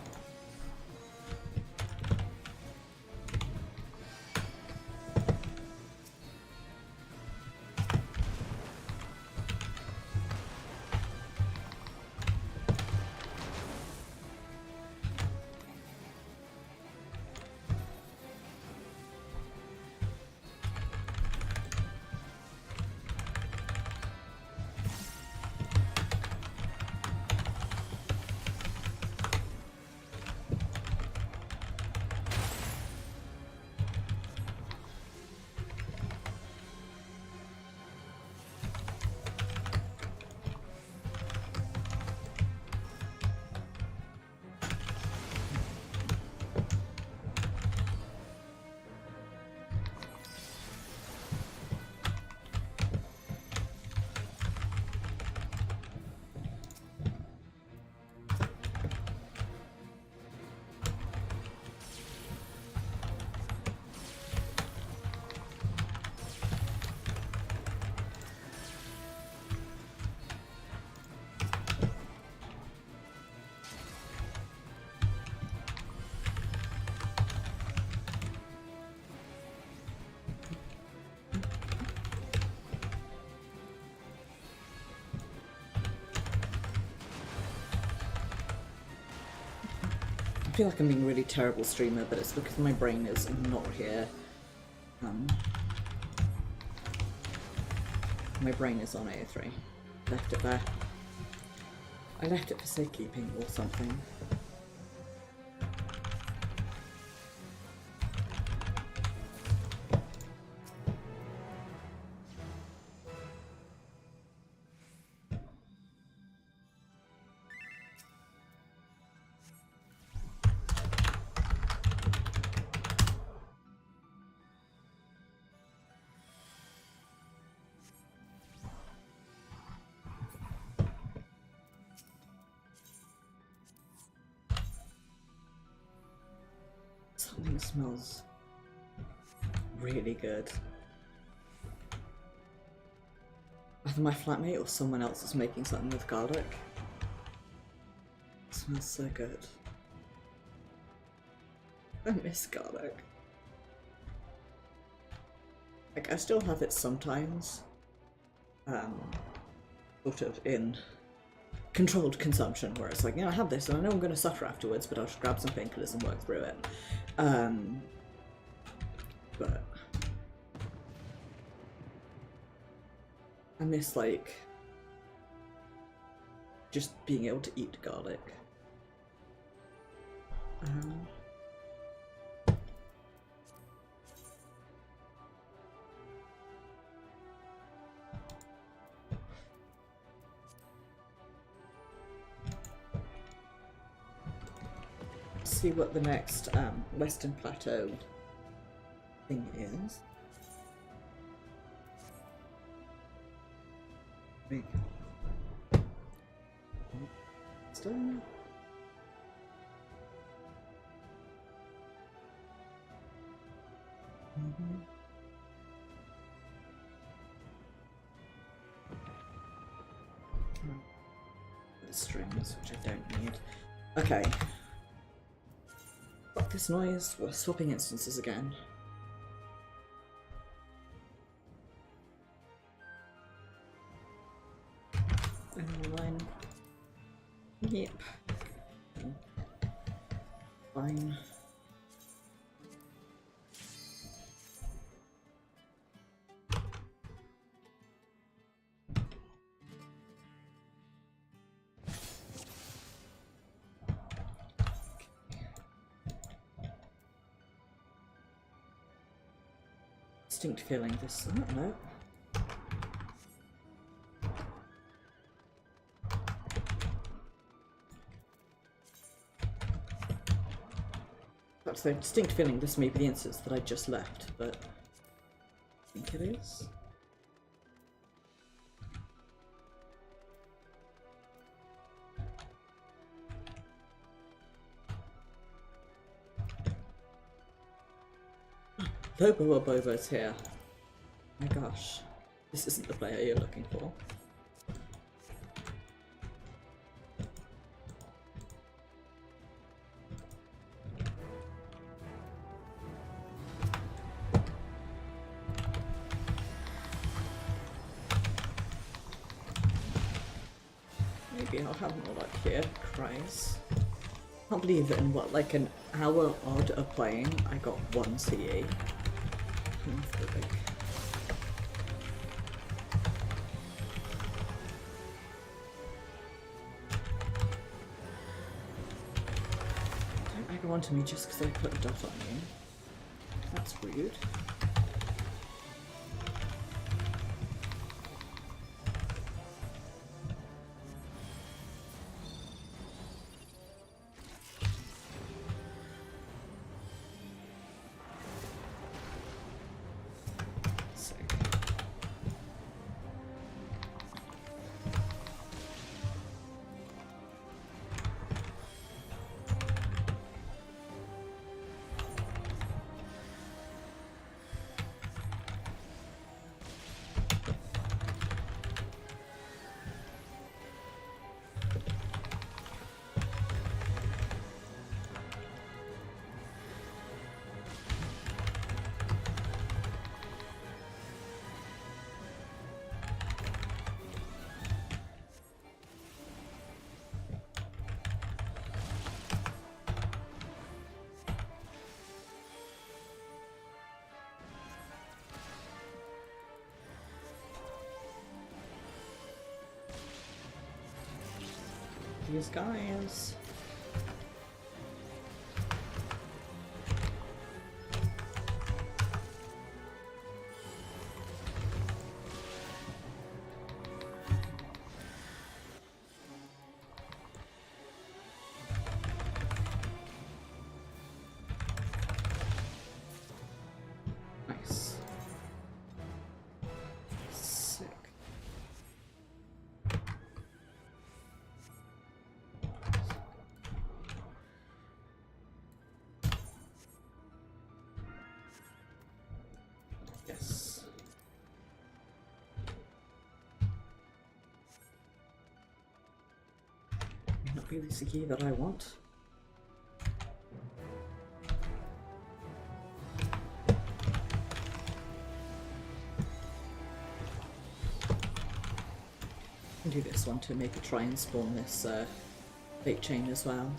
Speaker 1: I feel like I'm being a really terrible streamer, but it's because my brain is not here. My brain is on A3. Left it there. I left it for safekeeping or something. Something smells really good. Either my flatmate or someone else is making something with garlic. It smells so good. I miss garlic. Like, I still have it sometimes. Sort of in controlled consumption, where it's like, yeah, I have this and I know I'm going to suffer afterwards, but I'll just grab some painkillers and work through it. But I miss, like, just being able to eat garlic. See what the next Western Plateau thing is. Still. The strings, which I don't need. Okay. Fuck this noise. We're swapping instances again. Line. Yep. Fine. Distinct feeling this. I don't know. That's the distinct feeling this may be the instance that I just left, but I think it is. Lobo or Bobo's here. My gosh, this isn't the player you're looking for. Maybe I'll have more luck here. Christ. I can't believe that in what, like an hour odd of playing, I got 1 CE. Don't egg on to me just because I put a dot on you. That's rude. These guys. Nice. Sick. Yes. Not really the key that I want. I'll do this one to maybe try and spawn this fake chain as well.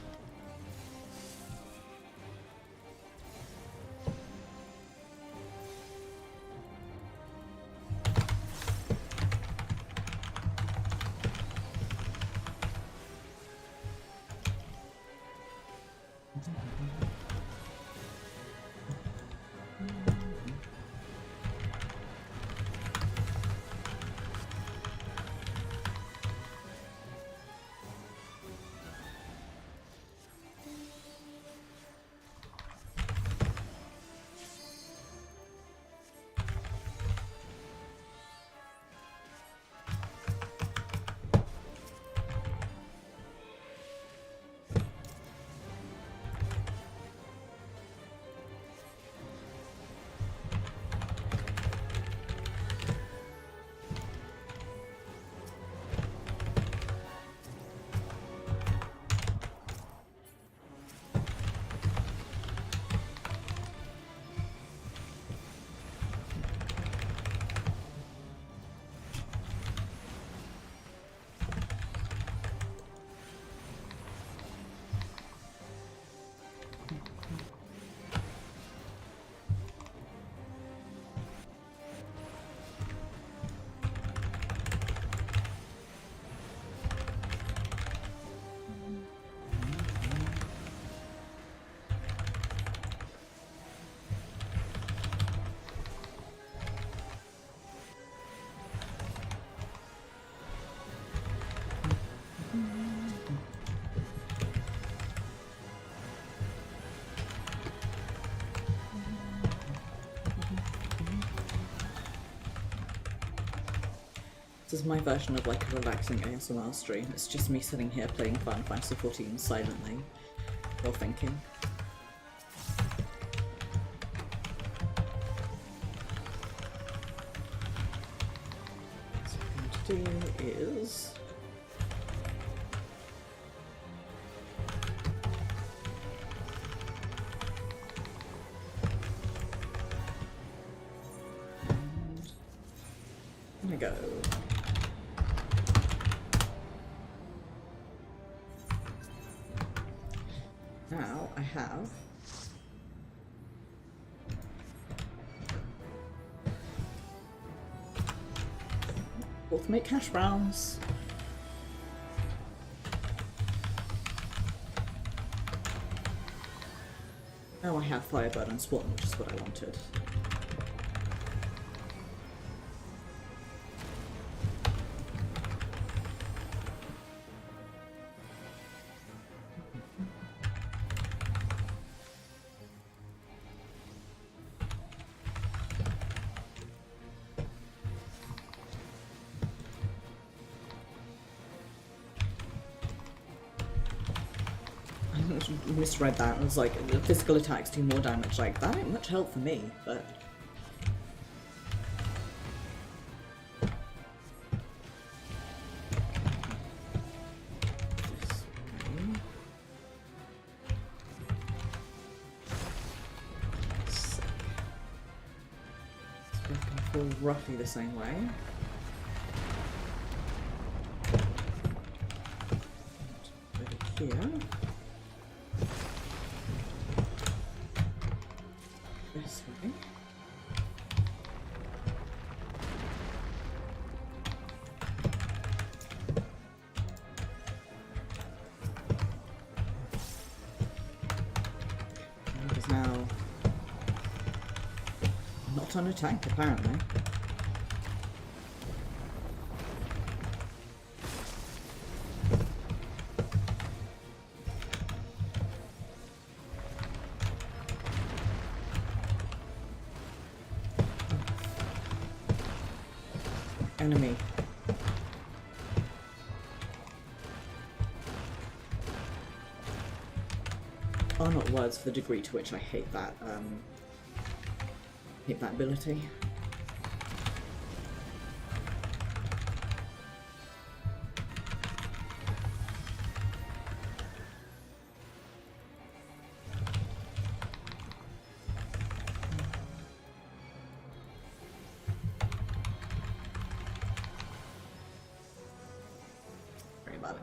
Speaker 1: This is my version of like a relaxing ASMR stream. It's just me sitting here playing Final Fantasy XIV silently while thinking. So what I'm going to do is go. Now I have ultimate hash browns. Now I have Firebird and Swan, which is what I wanted. Misread that. It was like the physical attacks do more damage. Like that ain't much help for me, but it's working for roughly the same way. Over here. This way. It is now not on a tank, apparently. Enemy. Are not words for the degree to which I hate that ability.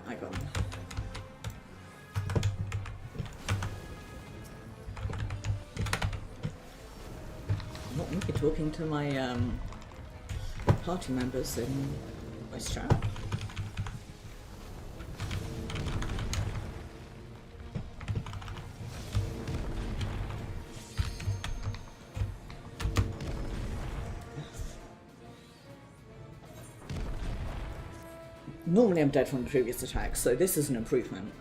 Speaker 1: I got him. I'm not really talking to my party members in voice chat. Normally I'm dead from the previous attack, so this is an improvement.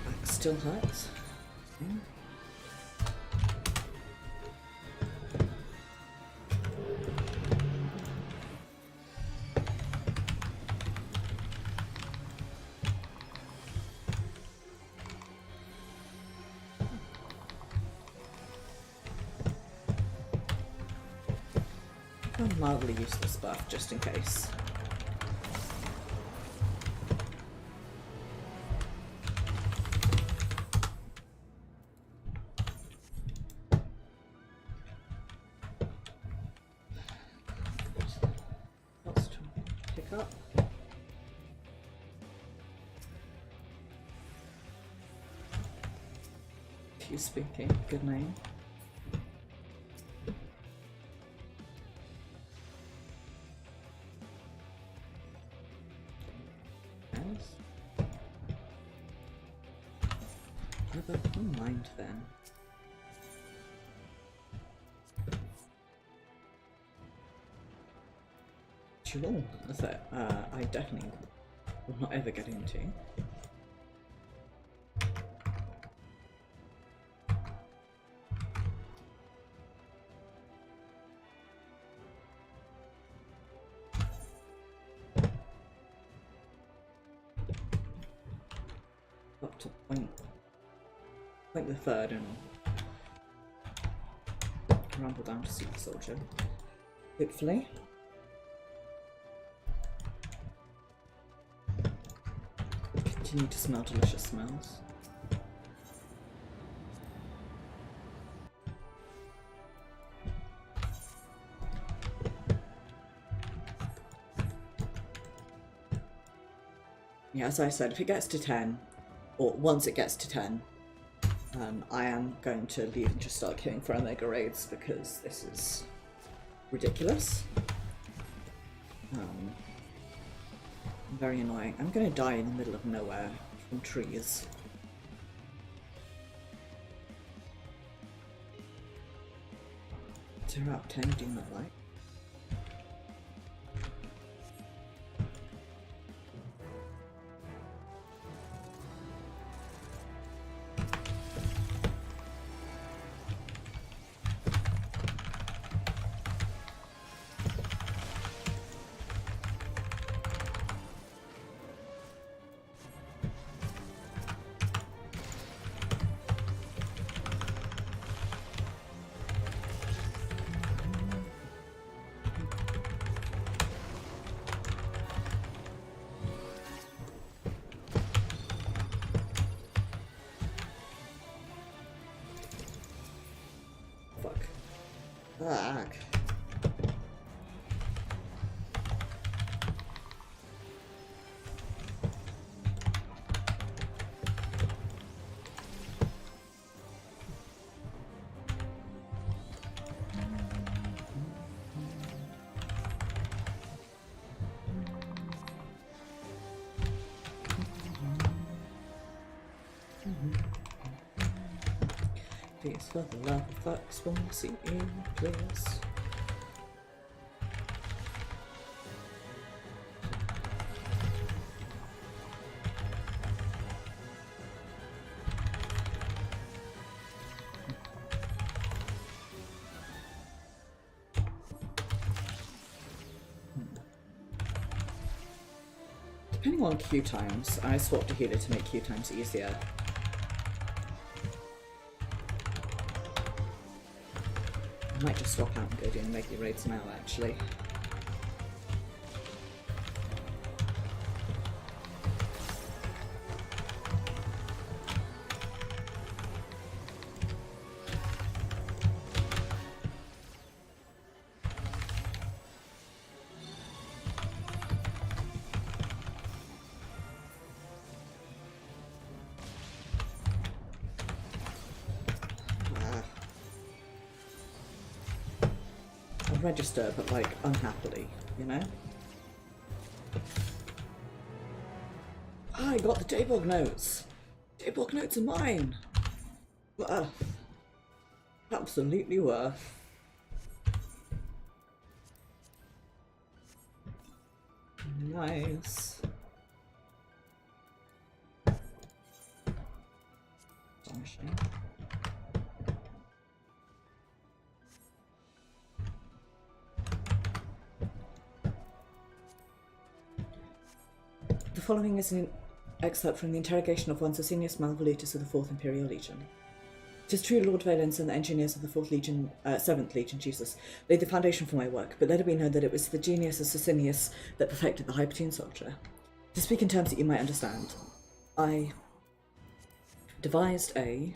Speaker 1: Back still hurts. Yeah. I'll mildly use this buff just in case. Lots to pick up. Few speaking, good name. Never mind then. Sure, that I definitely will not ever get into. point the third and rumble down to Super Soldier. Hopefully. Continue to smell delicious smells. Yeah, as I said, if it gets to 10, or once it gets to 10, I am going to leave and just start queuing for Omega raids because this is ridiculous. Very annoying. I'm going to die in the middle of nowhere from trees. 0 out of 10 do not like. Fuck. Please, for the love of fucks, won't see you, please. Depending on queue times, I swapped a healer to make queue times easier. I might just swap out and go doing regular raids now, actually. Register, but like unhappily, you know? I got the Daybog notes! Daybog notes are mine! Worth. Absolutely worth. Nice. Astonishing. The following is an excerpt from the interrogation of one Sosinius Malvolutus of the 4th Imperial Legion. It is true Lord Valens and the engineers of the 4th Legion, 7th Legion, Jesus, laid the foundation for my work, but let it be known that it was the genius of Sosinius that perfected the Hypertune Soldier. To speak in terms that you might understand, I devised a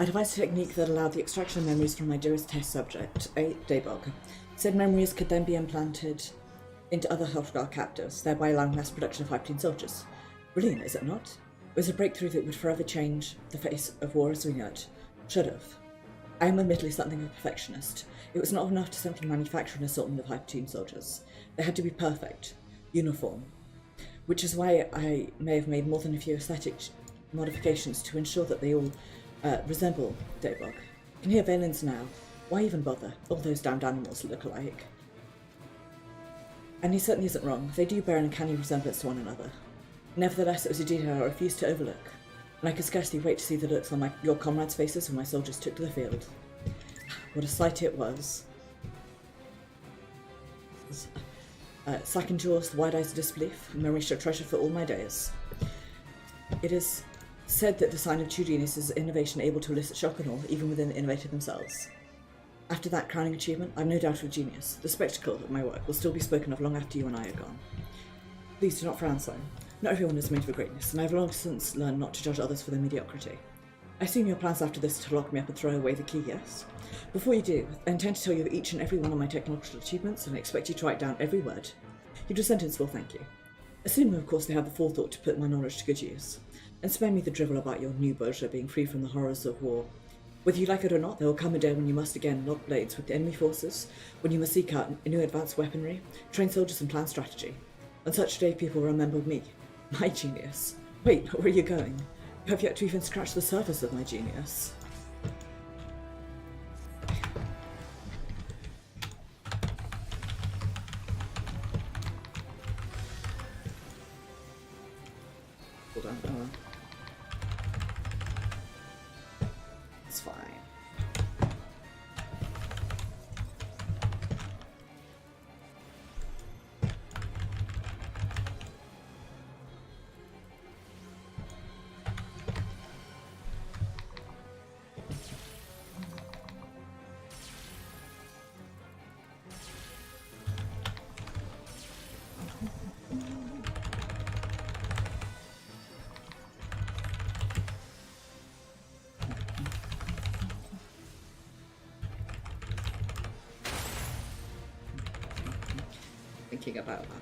Speaker 1: I devised a technique that allowed the extraction of memories from my dearest test subject, a Daybog. Said memories could then be implanted into other Hrothgar captives, thereby allowing mass production of Hypertune soldiers. Brilliant, is it not? It was a breakthrough that would forever change the face of war as we know it. Should have. I am admittedly something of a perfectionist. It was not enough to simply manufacture an assortment of Hypertune soldiers. They had to be perfect, uniform, which is why I may have made more than a few aesthetic modifications to ensure that they all resemble Daybog. You can hear Valens now. Why even bother? All those damned animals look alike. And he certainly isn't wrong. They do bear an uncanny resemblance to one another. Nevertheless, it was a detail I refused to overlook. and I could scarcely wait to see the looks on your comrades' faces when my soldiers took to the field. What a sight it was. Sack and jaws, the wide eyes of disbelief, memory shall treasure for all my days. It is said that the sign of true genius is innovation able to elicit shock and awe, even within the innovator themselves. After that crowning achievement, I've no doubt of genius. The spectacle of my work will still be spoken of long after you and I are gone. Please do not frown so. Not everyone is made for greatness, and I have long since learned not to judge others for their mediocrity. I assume your plans after this are to lock me up and throw away the key, yes? Before you do, I intend to tell you of each and every one of my technological achievements, and I expect you to write down every word. Your descendants will thank you. Assuming, of course, they have the forethought to put my knowledge to good use. And spare me the drivel about your new Bozja being free from the horrors of war. Whether you like it or not, there will come a day when you must again lock blades with the enemy forces, when you must seek out new advanced weaponry, train soldiers and plan strategy. On such a day, people will remember me, my genius. Wait, where are you going? You have yet to even scratch the surface of my genius. Hold on, It's fine. Thinking about that.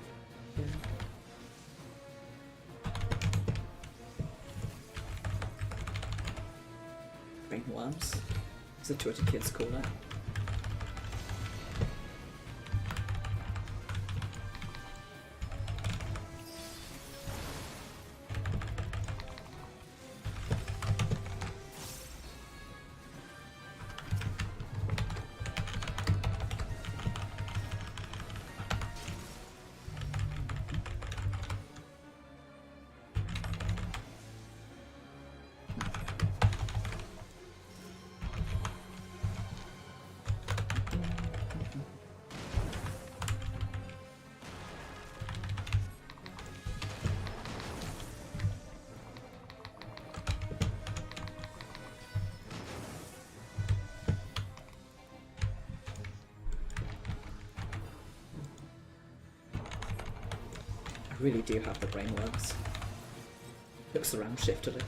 Speaker 1: Brainworms, as the Twitter kids call it. I really do have the brainworms. Looks around shiftily.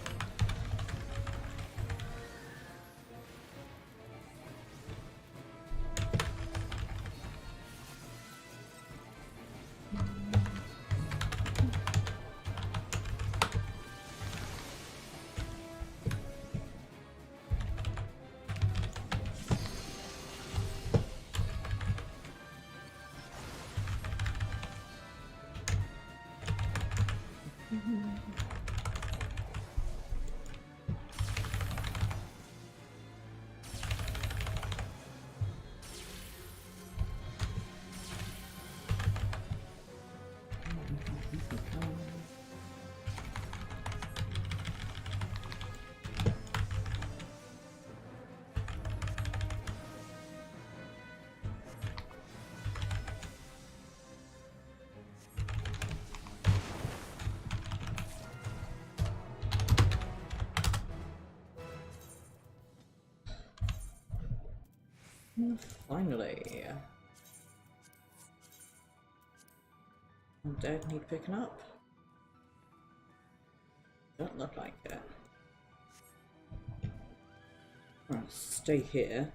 Speaker 1: Finally. I'm dead, need picking up. Don't look like it. I'll stay here.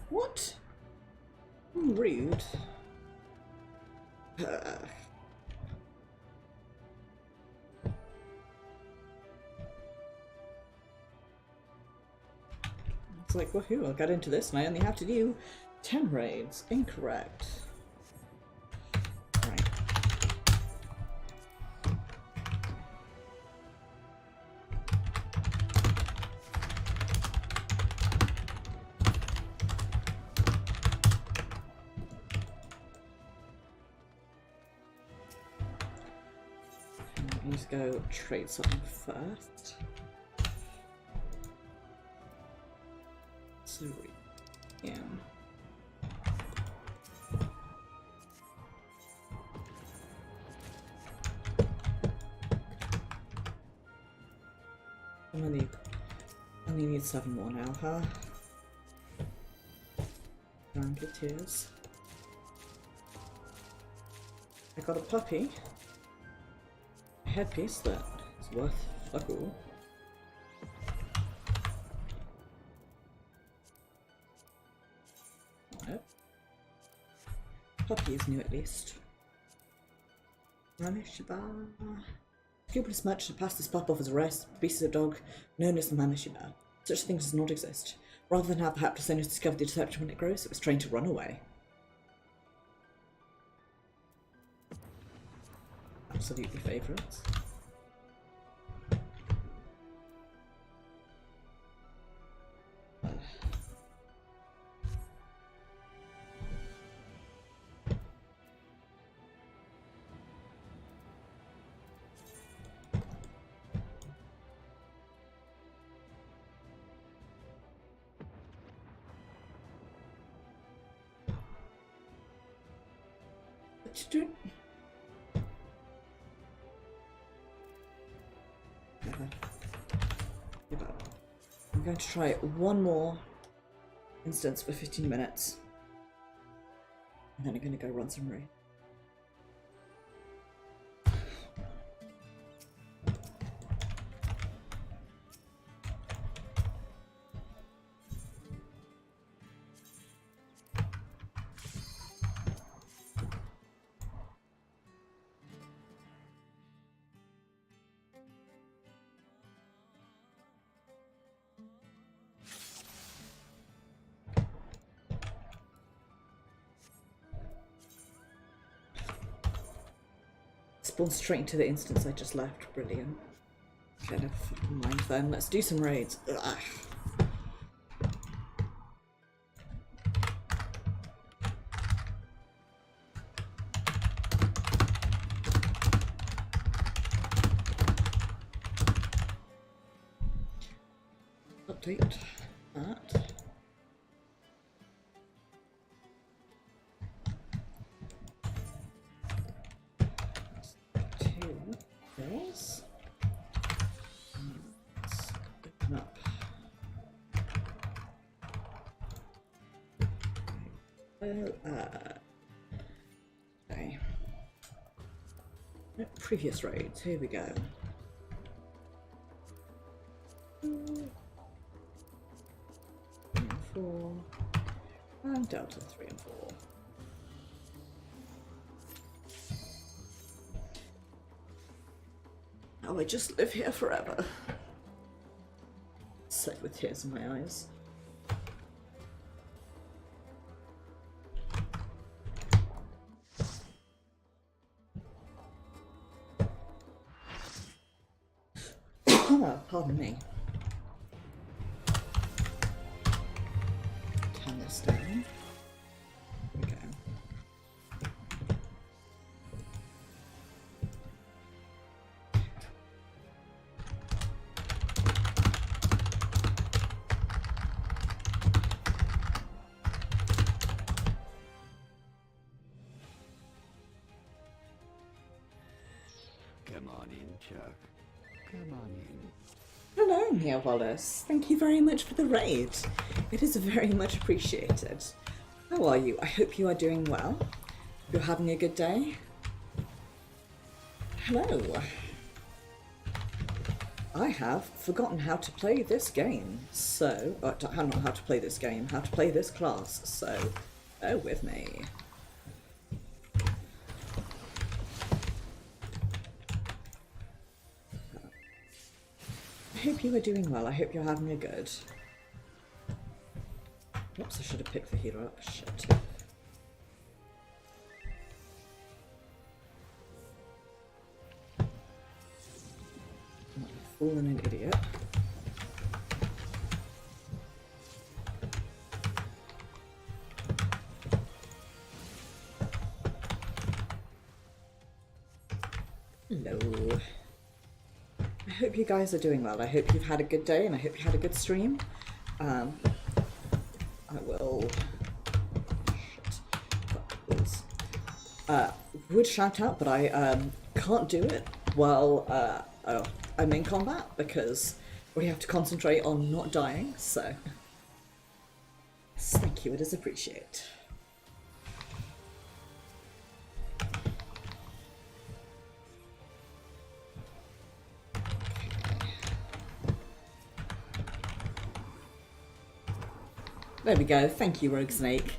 Speaker 1: What? Rude. It's like, woohoo, I'll get into this and I only have to do 10 raids. Incorrect. Right. Let's go trade something first. So, yeah. I only need 7 more now, huh? Thank you, tears. I got a puppy. A headpiece that is worth fuck all. Puppy is new at least. Mameshiba. Scrupulous merchant passed this pup off as a rare species of dog known as the Mameshiba. Such things does not exist. Rather than have perhaps owners discovered the deception when it grows, it was trained to run away. Absolutely favourites. I'm going to try one more instance for 15 minutes. And then I'm going to go run some raid. Spawn straight into the instance I just left. Brilliant. Okay, never fucking mind then. Let's do some raids. Ugh. Update that. Okay. Previous raids, here we go. 3 and 4, and Delta 3 and 4. Oh, I just live here forever. Sick with tears in my eyes. Pardon me. Turn this down. There we go.
Speaker 2: Come on in, Chuck. Come on in.
Speaker 1: Hello, Mia Wallace. Thank you very much for the raid. It is very much appreciated. How are you? I hope you are doing well. You're having a good day. Hello. I have forgotten how to play this game, so... not how to play this game, how to play this class, so bear with me. I hope you are doing well, I hope you're having a good... Oops, I should have picked the healer up, shit. Fool and an idiot. Hello. I hope you guys are doing well. I hope you've had a good day and I hope you had a good stream. I will... would shout out, but I can't do it while I'm in combat because we have to concentrate on not dying, so yes, thank you, it is appreciated. There we go, thank you, Rogue Snake.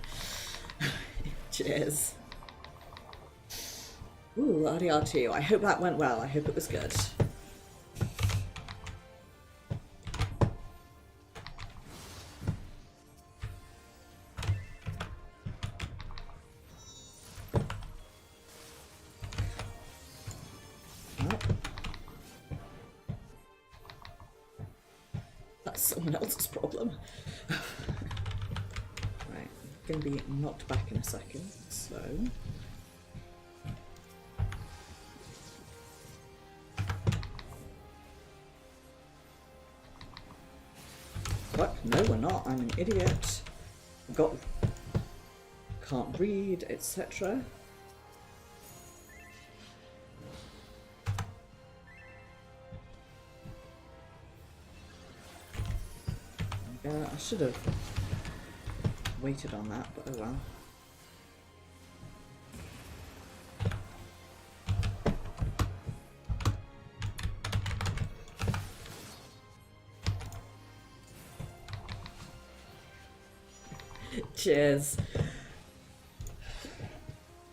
Speaker 1: Cheers. Ooh, RDR2. I hope that went well. I hope it was good. Well, that's someone else's problem. Right, I'm going to be knocked back in a second, so... What? No, we're not. I'm an idiot. Can't read, etc. I should have waited on that, but oh well. Cheers.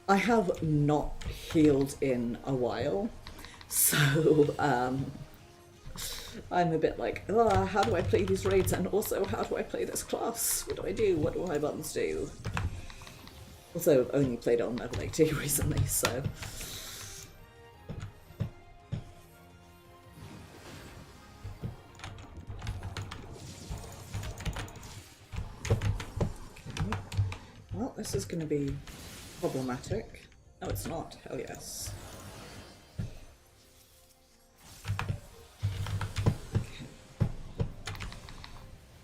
Speaker 1: I have not healed in a while, so I'm a bit like, oh, how do I play these raids, and also how do I play this class? What do I do? What do my buttons do? Also, I've only played on level 80 recently, so... Well, this is going to be problematic. No, it's not. Hell yes. Okay.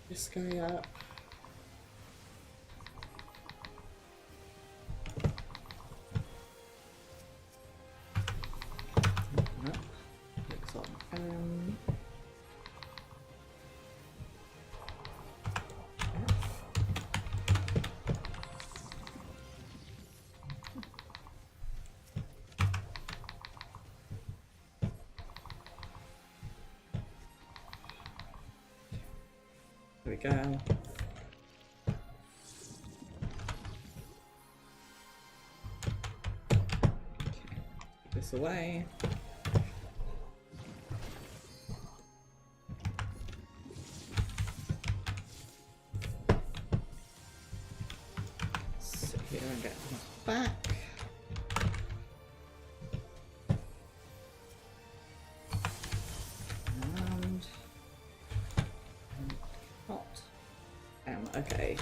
Speaker 1: This guy up. Up. Looks on. There we go. Okay. Put this away. Sit here and get knocked back. Okay.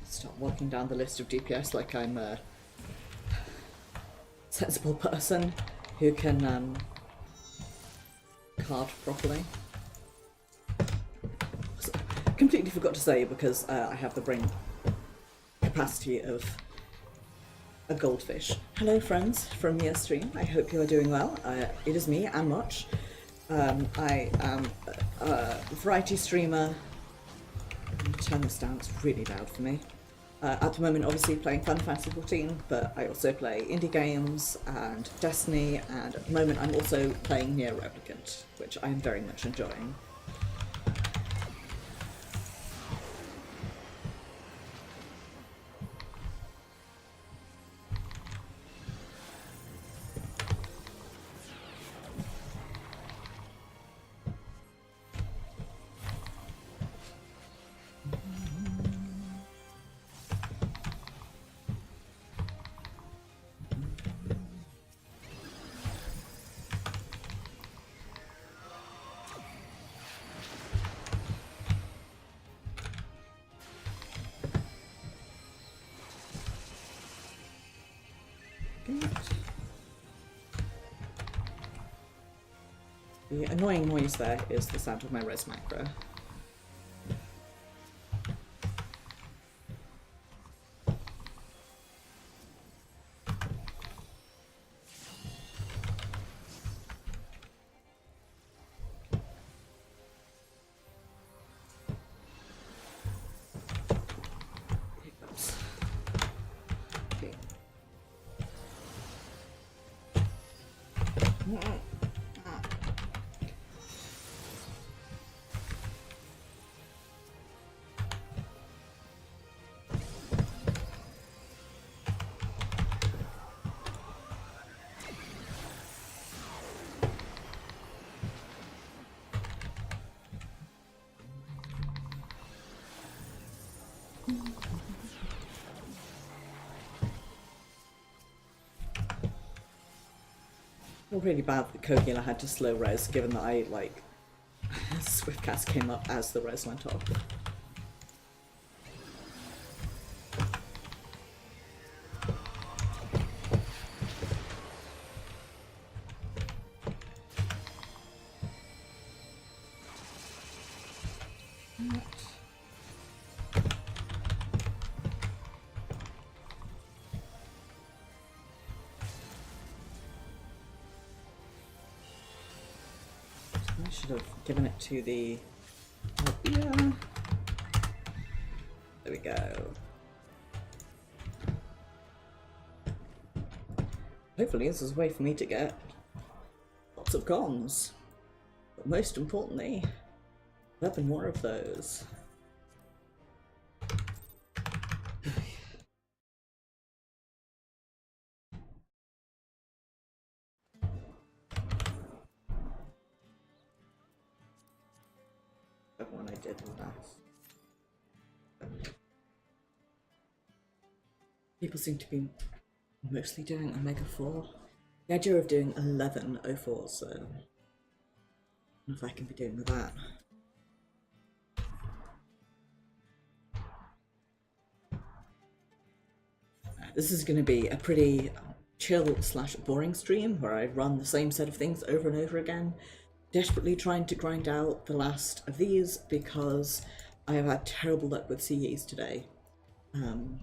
Speaker 1: Stop walking down the list of DPS like I'm a sensible person who can card properly. Completely forgot to say because I have the brain capacity of a goldfish. Hello friends from Mia's stream, I hope you are doing well. It is me, and Much. I am a variety streamer. I'm gonna turn this down, it's really loud for me. At the moment, obviously playing Final Fantasy XIV, but I also play indie games and Destiny, and at the moment I'm also playing Nier Replicant, which I'm very much enjoying. The annoying noise there is the sound of my res macro. Hiccups. Okay. Feel really bad that Kogila had to slow res, given that I, like, Swiftcast came up as the res went off. I should have given it to the... yeah. There we go. Hopefully this is a way for me to get lots of comms. But most importantly, 11 more of those. One I did last. People seem to be mostly doing Omega 4. The idea of doing 11 O4s, so I don't know if I can be doing with that. This is going to be a pretty chill / boring stream where I run the same set of things over and over again, desperately trying to grind out the last of these because I have had terrible luck with CEs today. I don't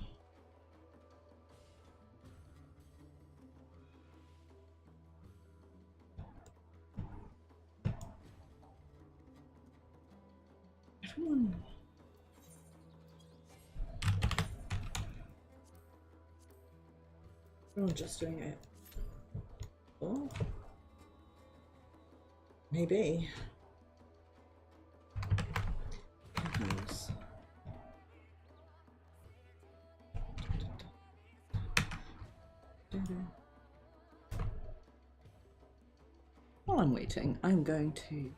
Speaker 1: want... I'm just doing it. Oh. Maybe. Goodness. While I'm waiting, I'm going to...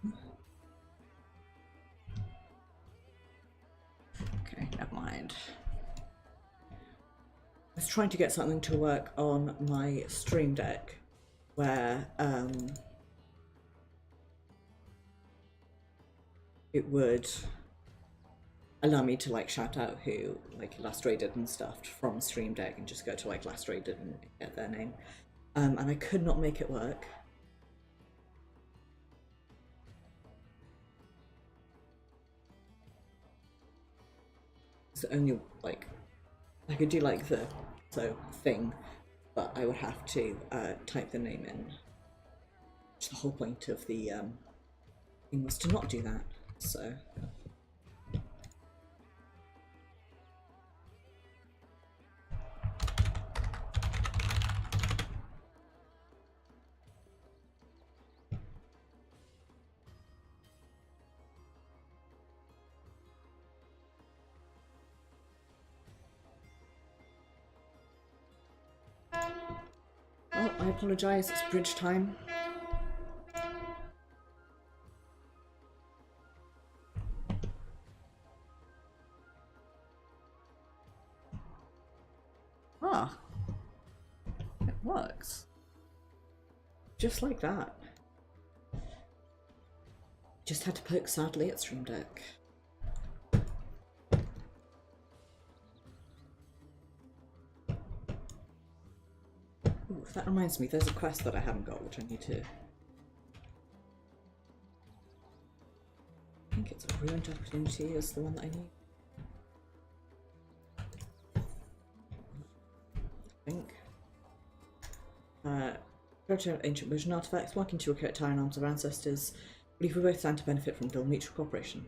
Speaker 1: okay, never mind. I was trying to get something to work on my Stream Deck where it would allow me to like shout out who like last raided and stuff from Stream Deck and just go to like last raided and get their name, and I could not make it work. It's only like I could do like the thing, but I would have to type the name in. Which is the whole point of the thing was to not do that, so... Oh, I apologise, it's bridge time. Ah, it works. Just like that. Just had to poke sadly at Stream Deck. Ooh, that reminds me, there's a quest that I haven't got which I need to... I think it's a ruined opportunity is the one that I need. I think. Proto ancient version artifacts, working to recruit iron arms of our ancestors. Believe we both stand to benefit from build mutual cooperation.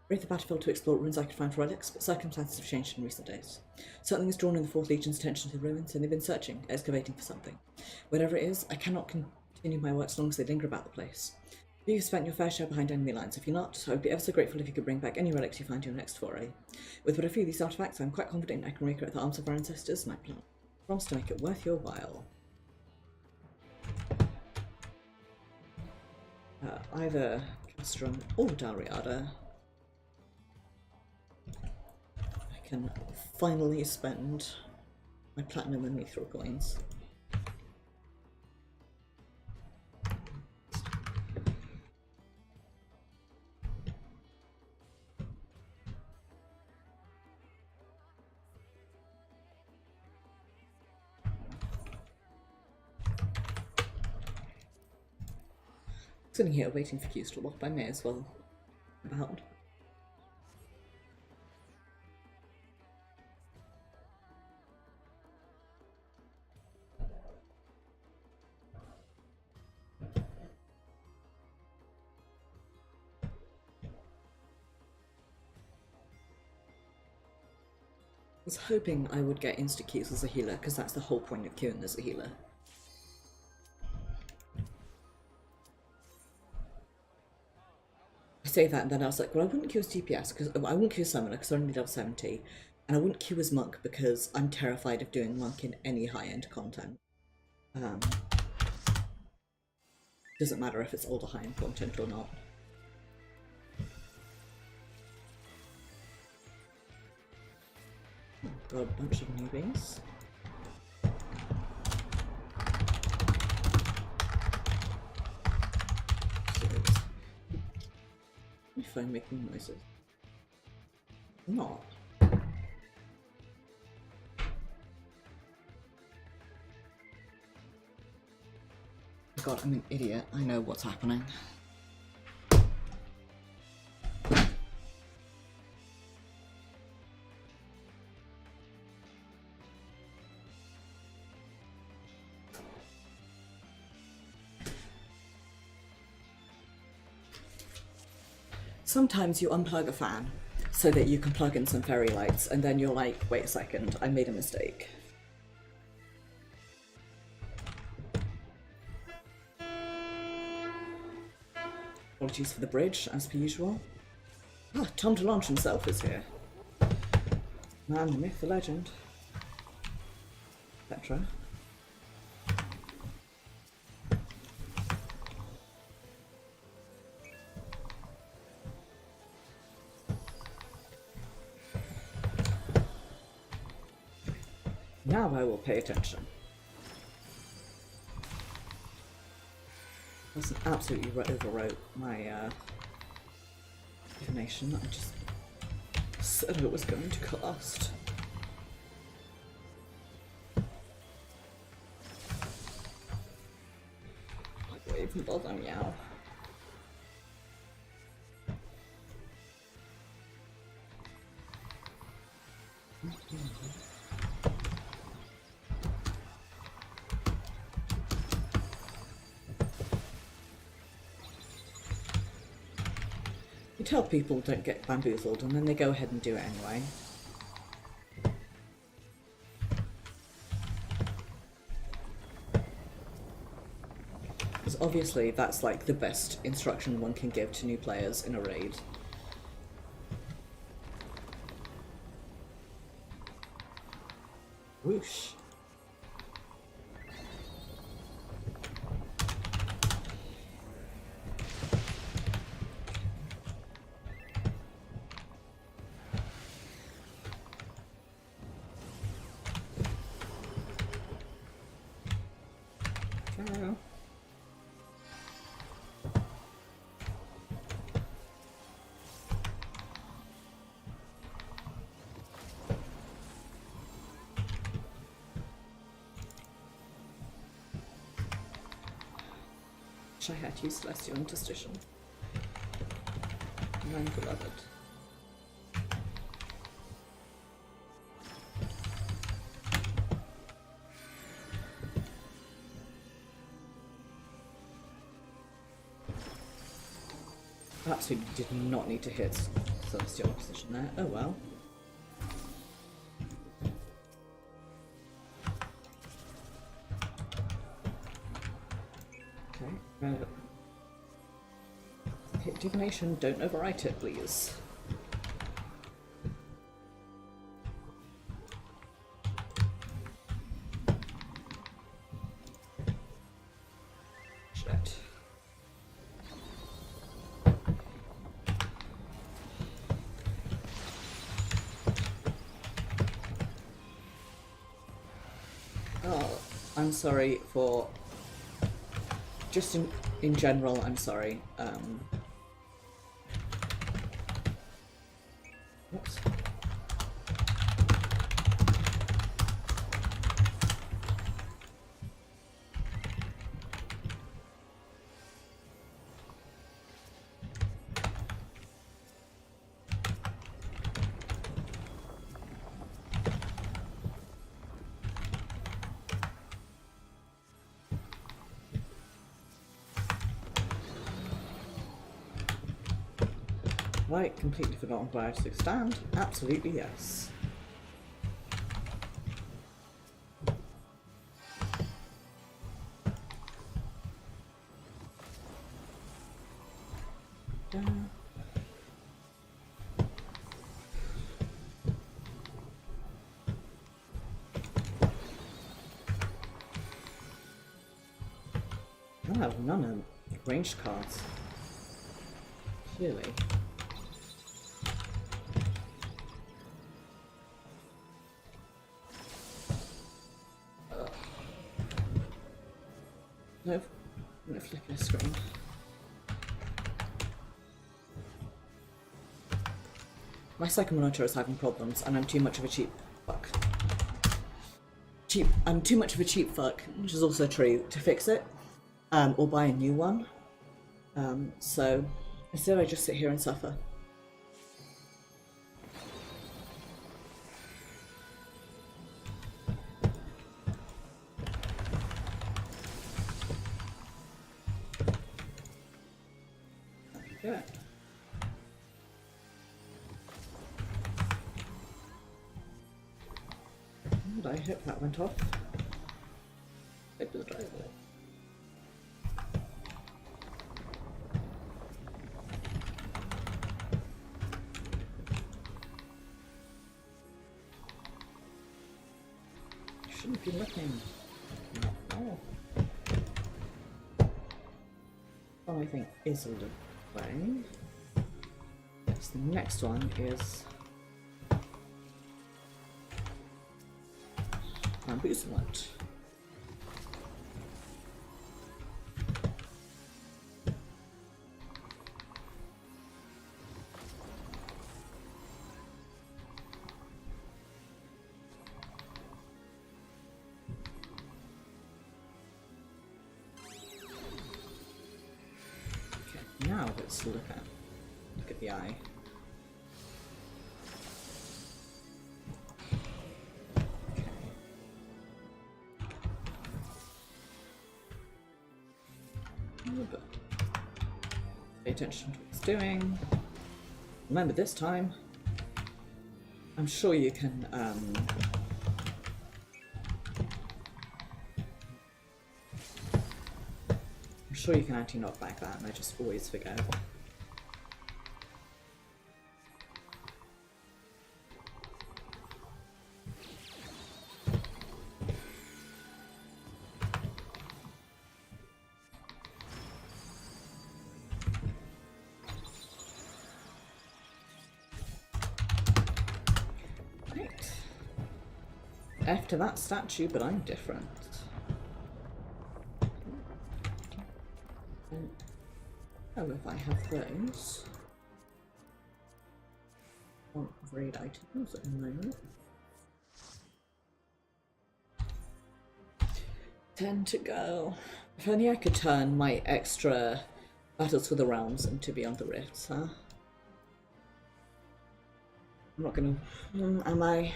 Speaker 1: Raid the battlefield to explore ruins I could find for relics, but circumstances have changed in recent days. Something has drawn in the 4th Legion's attention to the ruins, and they've been searching, excavating for something. Whatever it is, I cannot continue my work as long as they linger about the place. You've spent your fair share behind enemy lines. If you're not, I would be ever so grateful if you could bring back any relics you find your next foray. With but a few of these artifacts, I'm quite confident I can recreate the arms of our ancestors, and I promise to make it worth your while. Either Castrum or Dalriada. I can finally spend my platinum and mithril coins. Sitting here waiting for queues to lock, I may as well about. I was hoping I would get insta queues as a healer, because that's the whole point of queuing as a healer. I say that and then I was like, well, I wouldn't queue as DPS, because I wouldn't queue as summoner because I'm only level 70, and I wouldn't queue as monk because I'm terrified of doing monk in any high-end content. Doesn't matter if it's older high-end content or not. Got a bunch of newbies. My phone making noises. Not. God, I'm an idiot. I know what's happening. Sometimes you unplug a fan so that you can plug in some fairy lights, and then you're like, wait a second, I made a mistake. Apologies for the bridge, as per usual. Ah, Tom DeLonge himself is here. Man, the myth, the legend. Petra. Now I will pay attention. I absolutely overwrote my information. I just said it was going to cost. Why do I even bother meow? You tell people don't get bamboozled, and then they go ahead and do it anyway. Because obviously that's like the best instruction one can give to new players in a raid. Whoosh. Ciao. I had used Celestial Interstition. None beloved. Absolutely did not need to hit Celestial Interstition there. Oh well. Hit divination, don't overwrite it, please. Shit. Oh, I'm sorry for... Just in general, I'm sorry. Whoops. Right, completely forgotten where to stand. Absolutely yes. I have none of ranged cards. Clearly. No, no flipping a screen. My Psycho Monitor is having problems, and I'm too much of a cheap fuck. I'm too much of a cheap fuck, which is also true, to fix it, or buy a new one. So instead I just sit here and suffer. Yeah. And I hope that went off. It was driveway. Shouldn't be looking. No. Oh, I think is a little way. Yes, the next one is Bamboozlement. Okay, now let's look at the eye. Pay attention to what it's doing. Remember this time, I'm sure you can, anti-knockback that, and I just always forget. Right. After that statue, but I'm different. Oh, if I have those. I want raid items at the moment. 10 to go. If only I could turn my extra Battles for the Realms into Beyond the Rifts, huh? I'm not gonna... am I?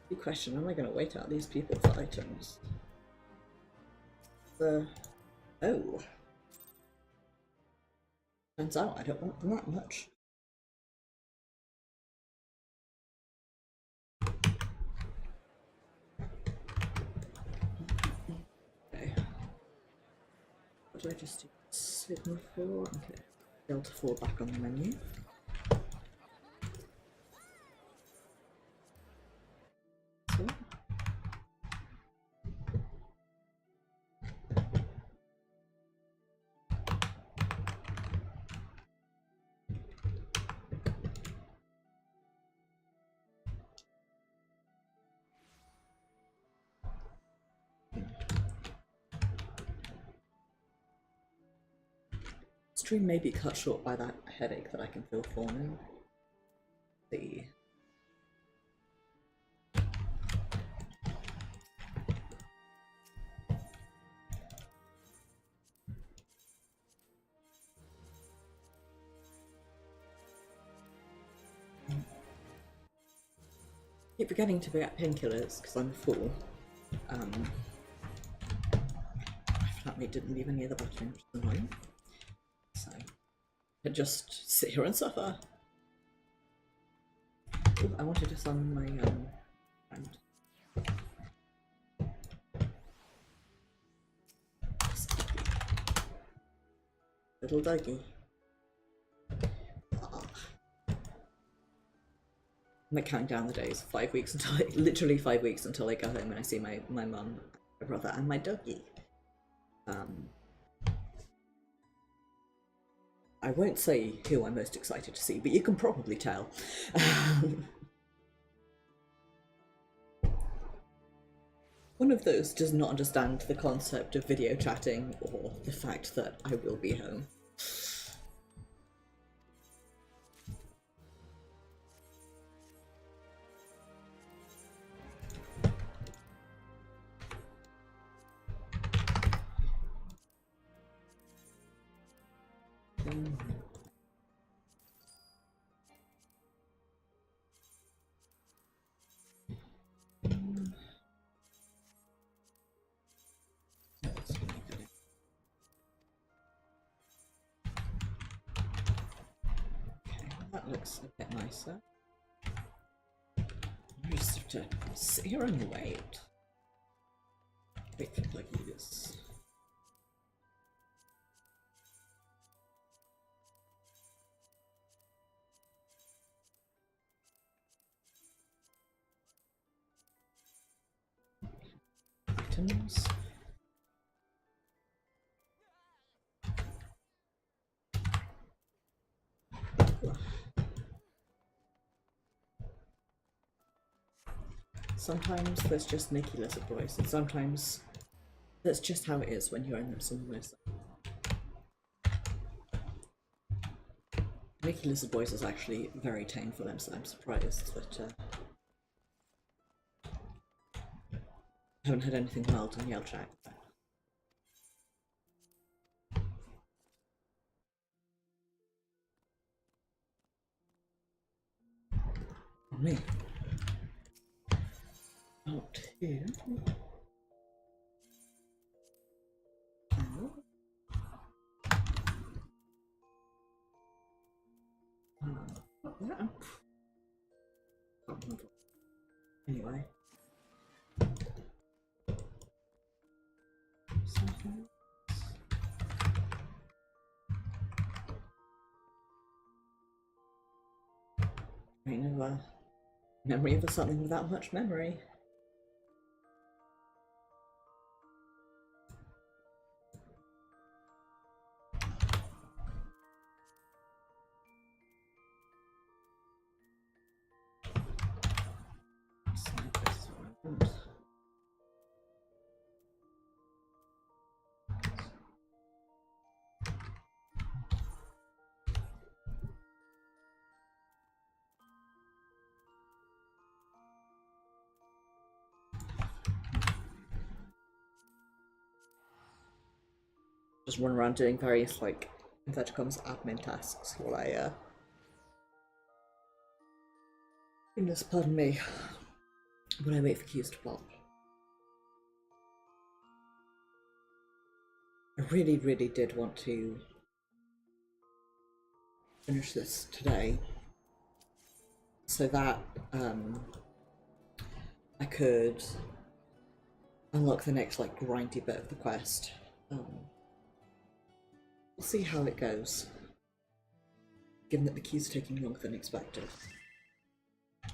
Speaker 1: Good question, am I gonna wait out these people for items? Oh. Turns out I don't want them that much. Okay. What do I just do? Signal for? Okay. Delta 4 back on the menu. So. Stream may be cut short by that headache that I can feel forming. See. Keep forgetting to get painkillers because I'm full. My flatmate didn't leave any of the battery, which is annoying. So I just sit here and suffer. Ooh, I wanted to summon my friend. Little doggy. I'm counting down the days. 5 weeks until literally 5 weeks until I go home and I see my mum, my brother, and my doggy. I won't say who I'm most excited to see, but you can probably tell. One of those does not understand the concept of video chatting or the fact that I will be home. That looks a bit nicer. I just have to sit here and wait. Wait for pluggies. Items. Sometimes there's just Nikki Lizard Boys, and sometimes that's just how it is when you're in them somewhere. Nikki Lizard Boys is actually very tame for them, so I'm surprised that I haven't had anything wild on Yell Track. Me. Out here. Kind of a memory of something without much memory. Just run around doing various, like, inverted commas, admin tasks while I, goodness, pardon me, when I wait for queues to pop. I really, really did want to finish this today so that, I could unlock the next, like, grindy bit of the quest. We'll see how it goes, given that the queue's taking longer than expected. I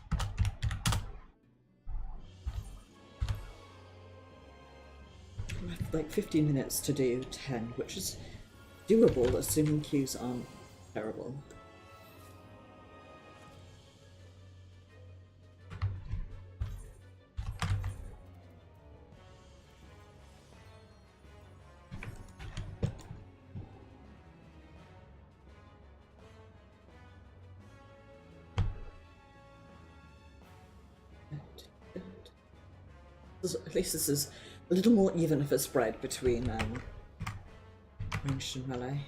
Speaker 1: have like 15 minutes to do 10, which is doable, assuming queues aren't terrible. At least this is a little more even of a spread between ranged and melee.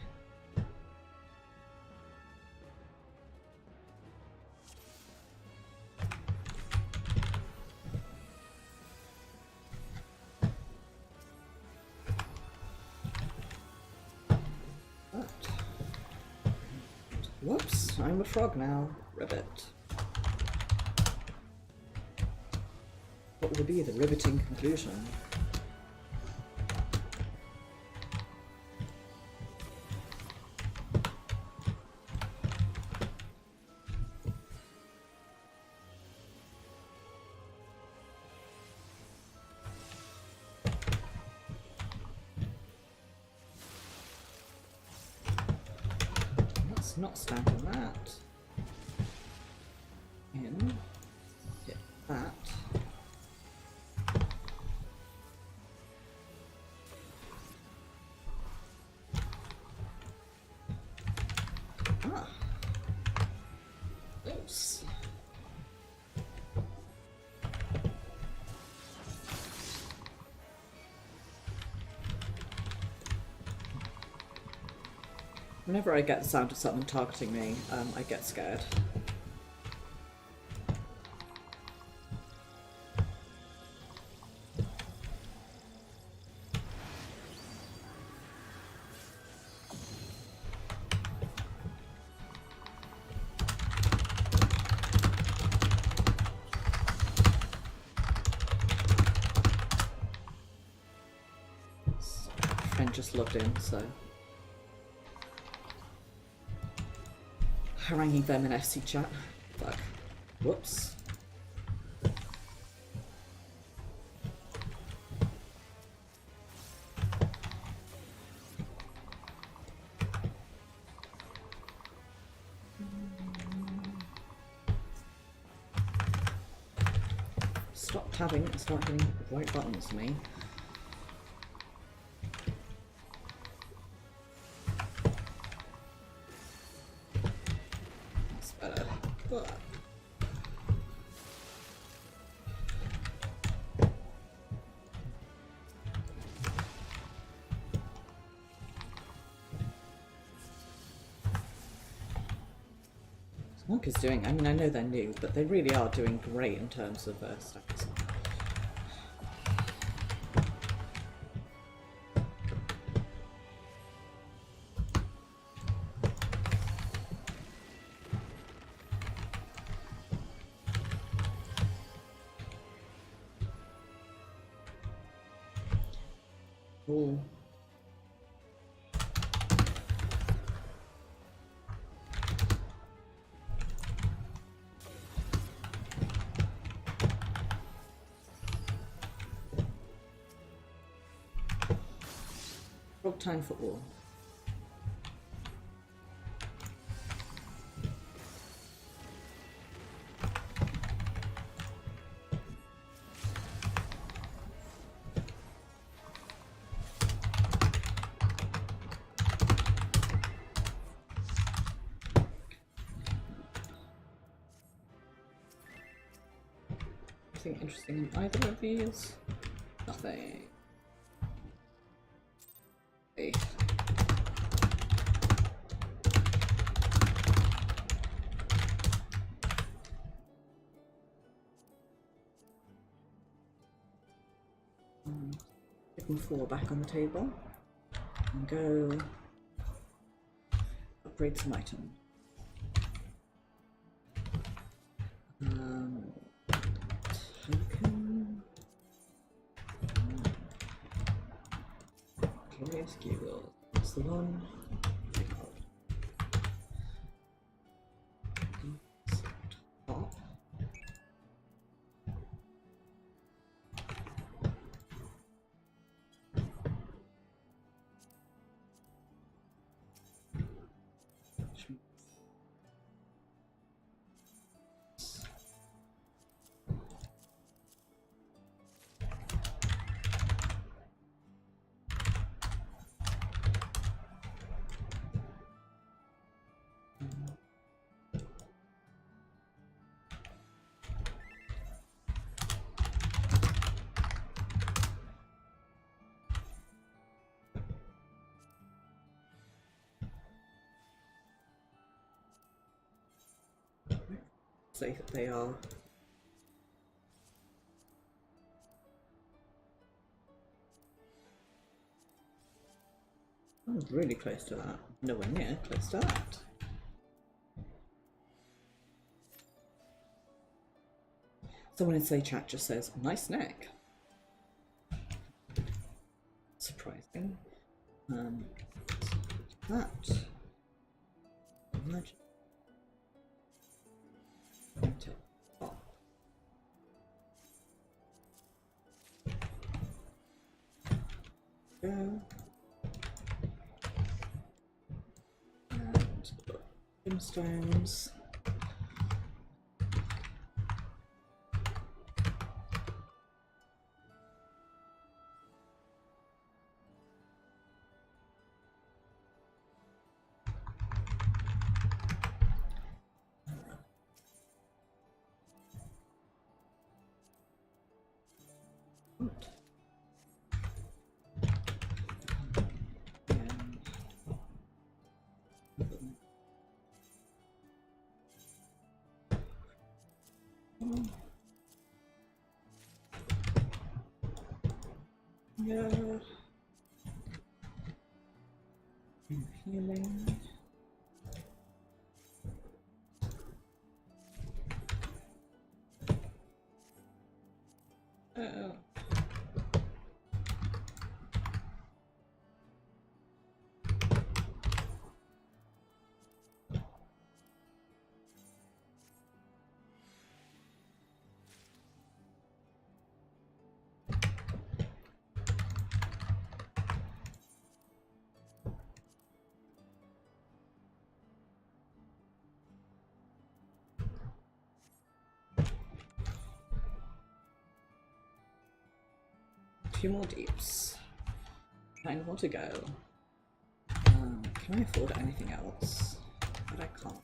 Speaker 1: But, whoops, I'm a frog now. Ribbit. What will be the riveting conclusion? Let's not stand on that. In. Hit that. Oops. Whenever I get the sound of something targeting me, I get scared. Friend just logged in, so haranguing them in FC chat. Fuck. Whoops. Stop tabbing and start hitting the right buttons for me. Monk is doing, I mean, I know they're new, but they really are doing great in terms of stats. Cool. Frog time football. Anything interesting in either of these? Nothing. Okay. Picking 4 back on the table and go upgrade some item. Token. Curious Google. That's the one. Top. Say that they are really close to that. Nowhere near close to that. Someone in Say Chat just says, nice neck. Surprising. That. Imagine. Top. Go. And gemstones. Yeah. Healing. Two more deeps. 9 more to go. Can I afford anything else? But I can't.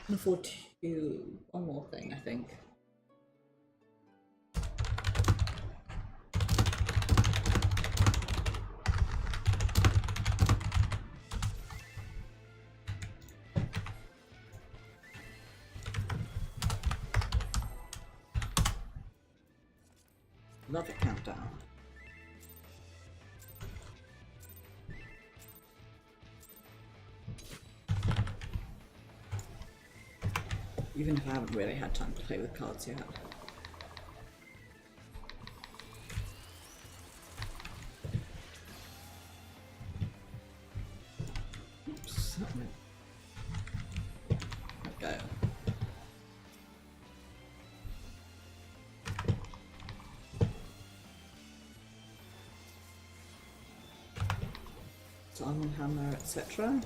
Speaker 1: I can afford one more thing, I think. Love it countdown. even if I haven't really had time to play with cards yet. Oops, that went. There we go. Diamond hammer, etc.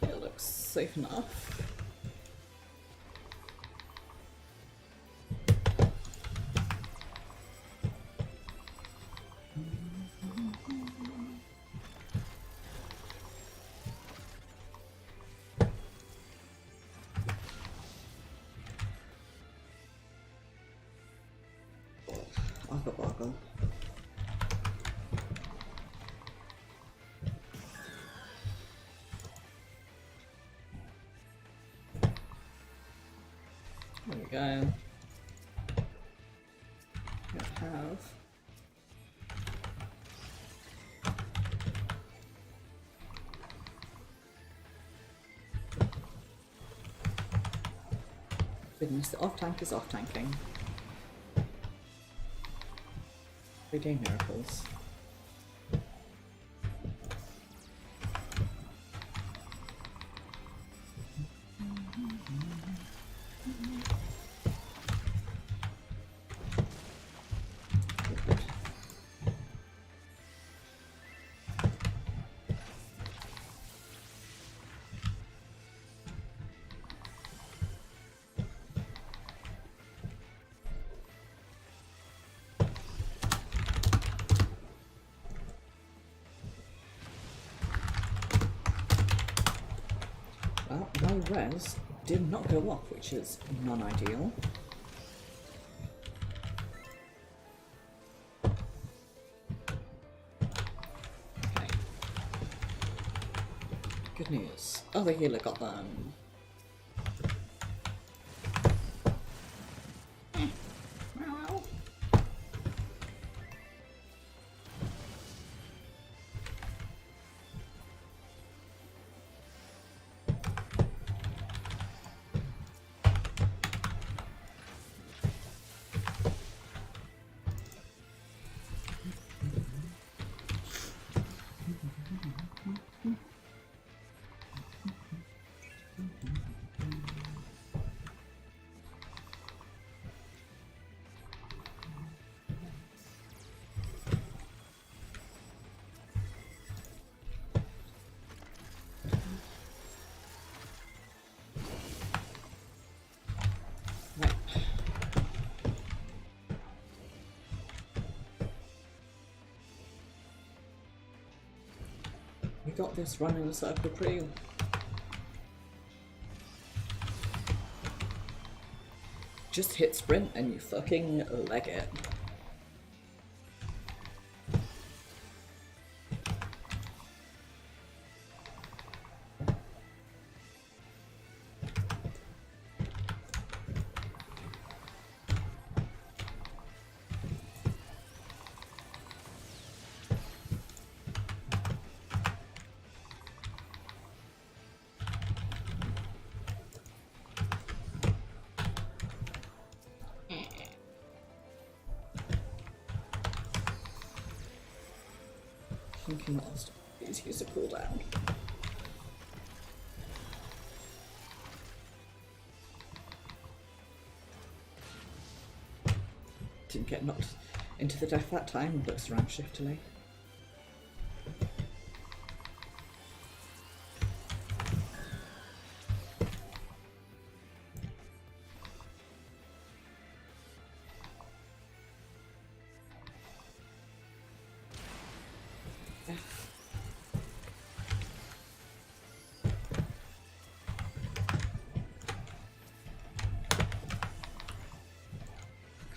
Speaker 1: It looks safe enough. I've got boggle. There we go. We have goodness, the off tank is off tanking. Everyday miracles. Well, my res did not go off, which is non-ideal. Okay. Good news. Oh, the healer got them. Well. Right. We got this run in a circle pretty. Just hit sprint and you fucking leg it. Thinking last is use a cooldown. Didn't get knocked into the death that time, looks around shiftily.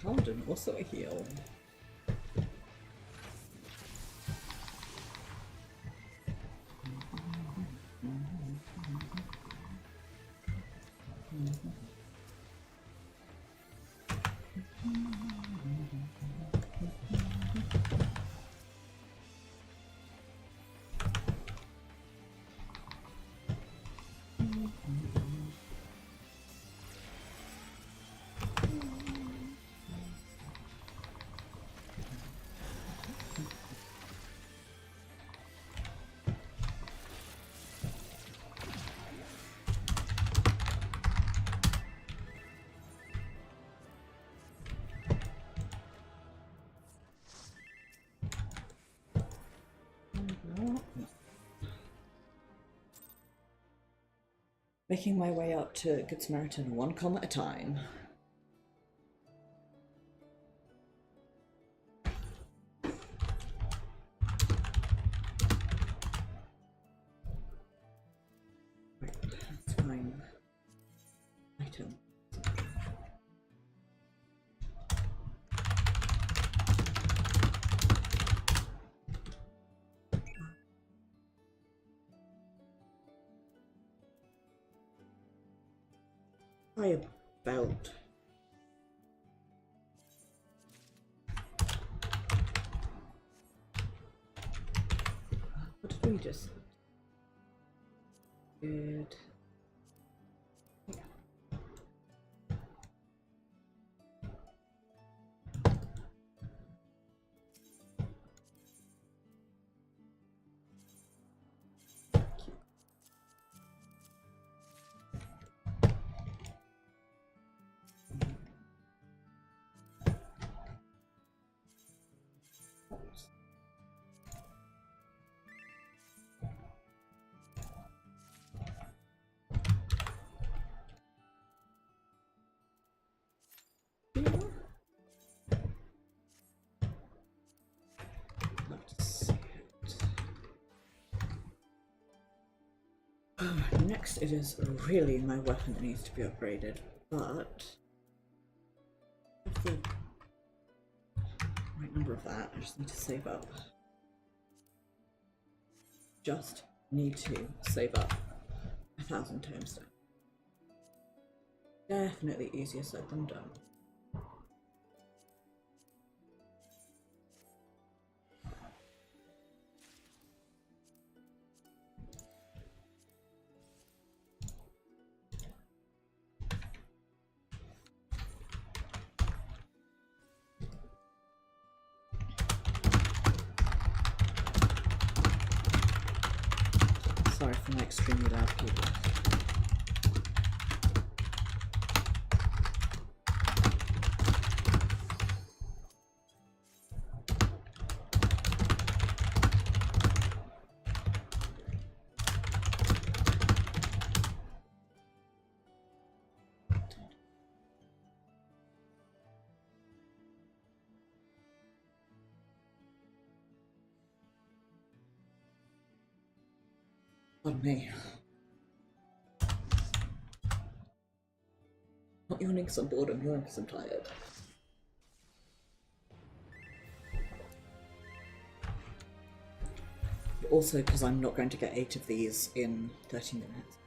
Speaker 1: Carden, also a heal. Making my way up to Good Samaritan one comm at a time. Right, let's find item. Fire belt. What did we just? Good. Next, it is really my weapon that needs to be upgraded, but the right number of that, I just need to save up. Just need to save up 1,000 tombstone. Definitely easier said than done. Sorry for my extremely loud people. Pardon me. Not yawning because I'm bored, I'm yawning because I'm tired. But also because I'm not going to get 8 of these in 30 minutes.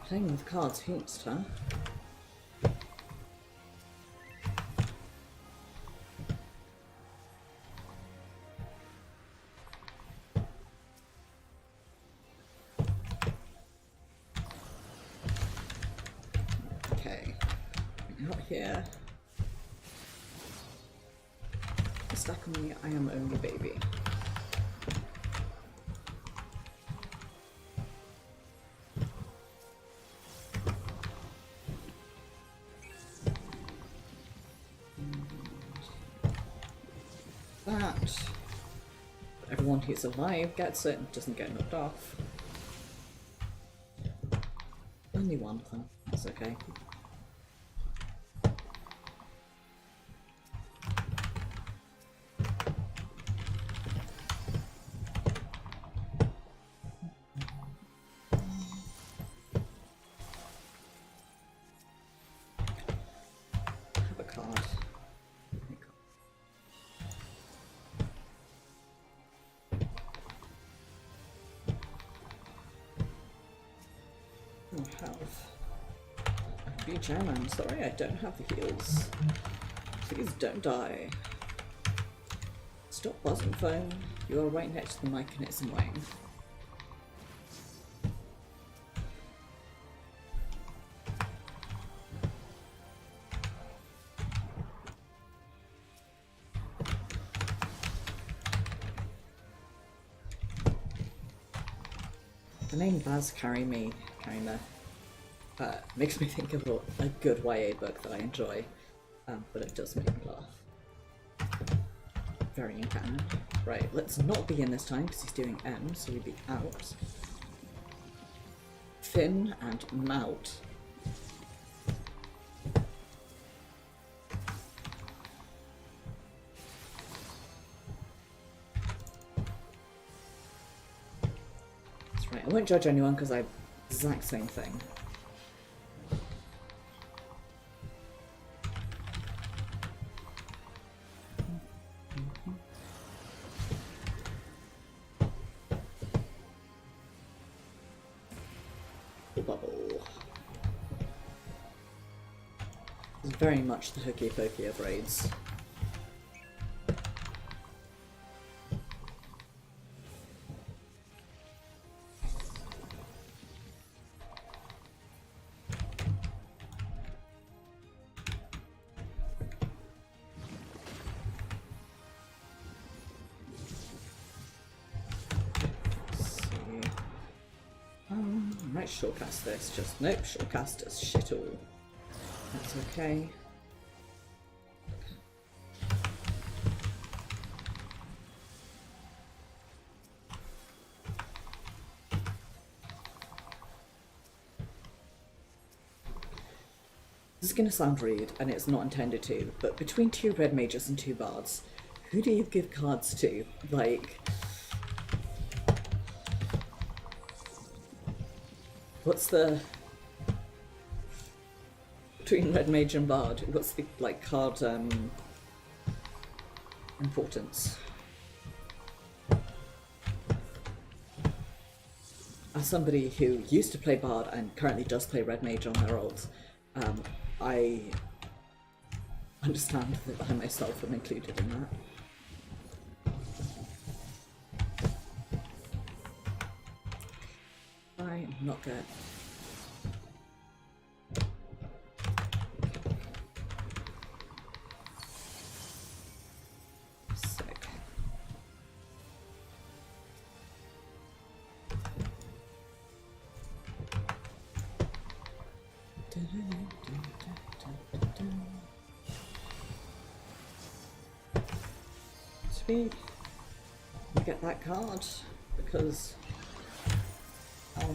Speaker 1: Playing with cards hoots, huh? Okay, out here. Stack on me, I am only baby. Everyone who's alive gets it and doesn't get knocked off. Only one of them. That's okay. Have a card. Health. Be Jam, I'm sorry I don't have the heals. Please don't die. Stop buzzing, phone. You are right next to the mic and it's annoying. The name Baz Carry Me kinda makes me think of a good YA book that I enjoy, but it does make me laugh. Very in canon. Right, let's not be in this time because he's doing M, so we'd be out. Finn and Mout. That's right, I won't judge anyone because I exact same thing. Bubble. It's very much the hooky pokey of raids. I might shortcast this, just nope, shortcast as shit all. That's okay. This is gonna sound rude, and it's not intended to, but between two red mages and two bards, who do you give cards to? Like, what's the between red mage and bard? What's the like card importance? As somebody who used to play bard and currently does play red mage on their ult, I understand that I myself am included in that. I'm not good. Sick. Sweet. You get that card because oh.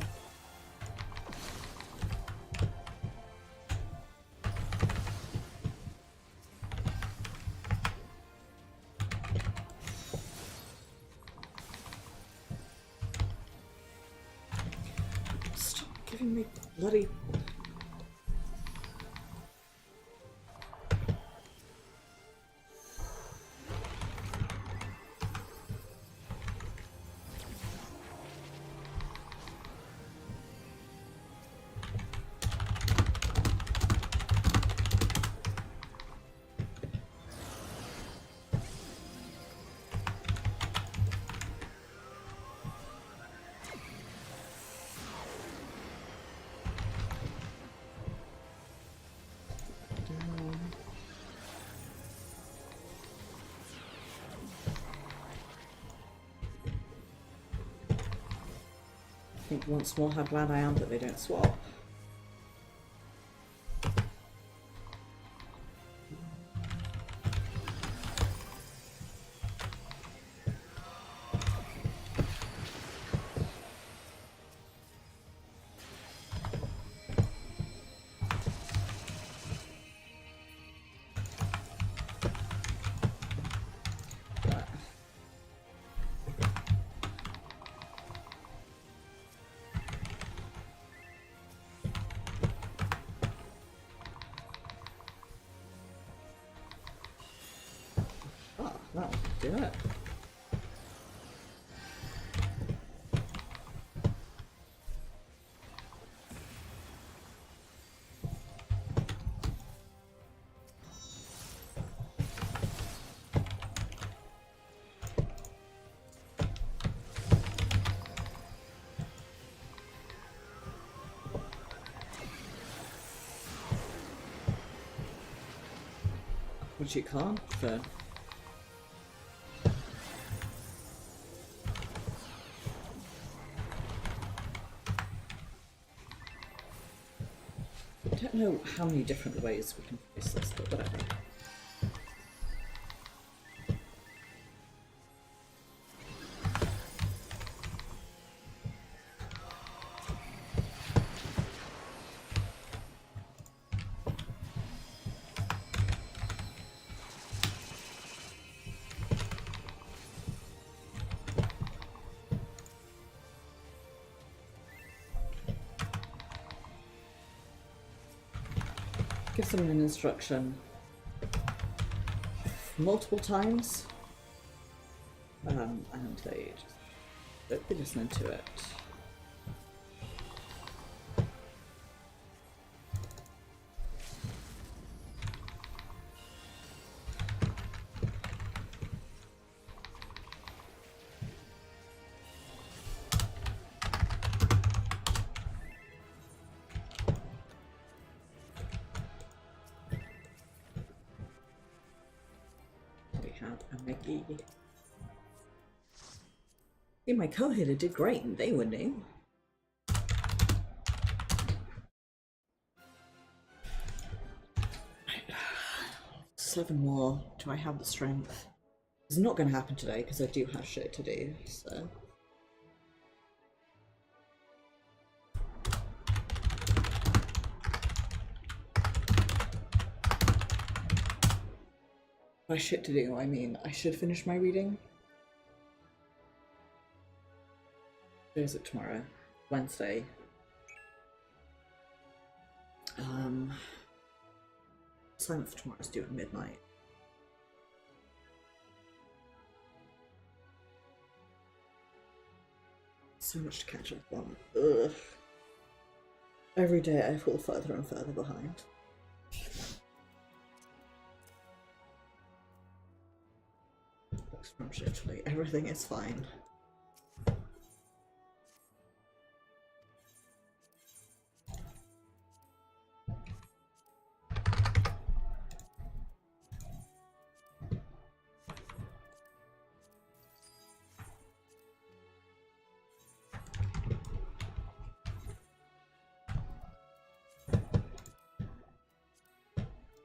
Speaker 1: Stop giving me bloody think once more how glad I am that they don't swap. do it. Which you can't, so. I don't know how many different ways we can face this, but whatever. Give someone an instruction multiple times, and they just don't be listening to it. A Mickey. See, my co-hitter did great and they were new. Right. 7 more. Do I have the strength? It's not going to happen today because I do have shit to do, so. By shit to do, I mean I should finish my reading. What is it tomorrow? Wednesday. Assignment for tomorrow is due at midnight. So much to catch up on. Ugh. Every day I fall further and further behind. From shitly. Everything is fine.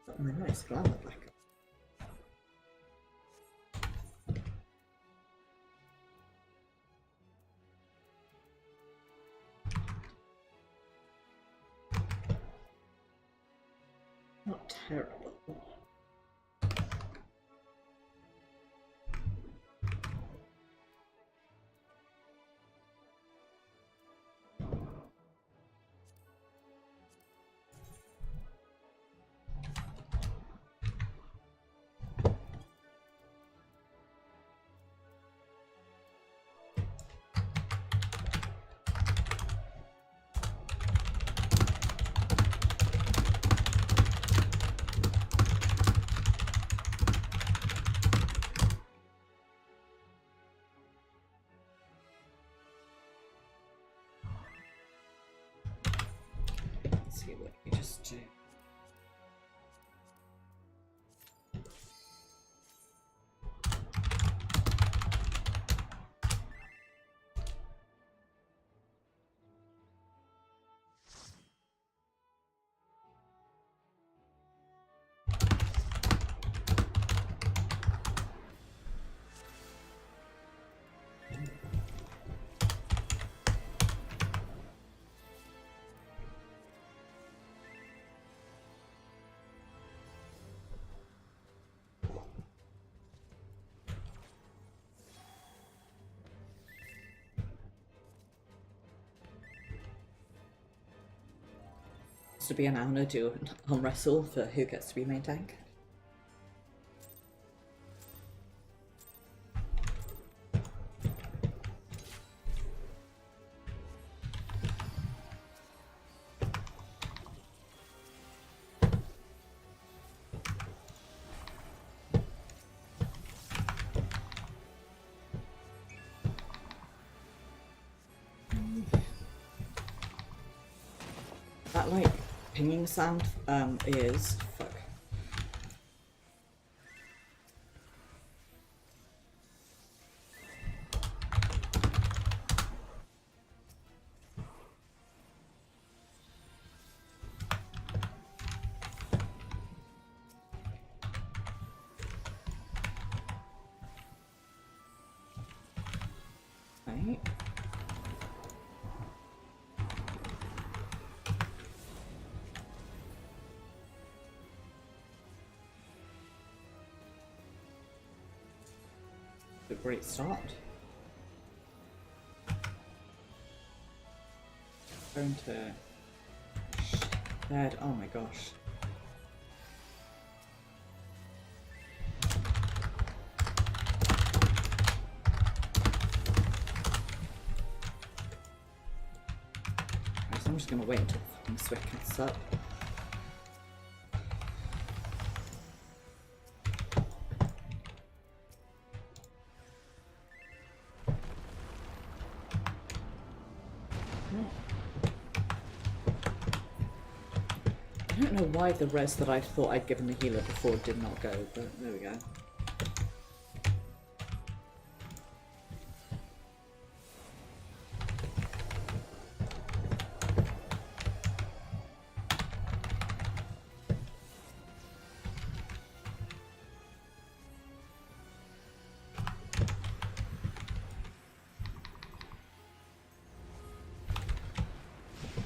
Speaker 1: Got my nice glamour back up. Not terrible. Let's see what we just do. To be an honor to arm wrestle for who gets to be main tank. that like pinging sound is fuck. Right. A great start. Going to bed. Oh my gosh. Right, so I'm just gonna wait until the fucking sweat gets up. I don't know why the res that I thought I'd given the healer before did not go, but there we go.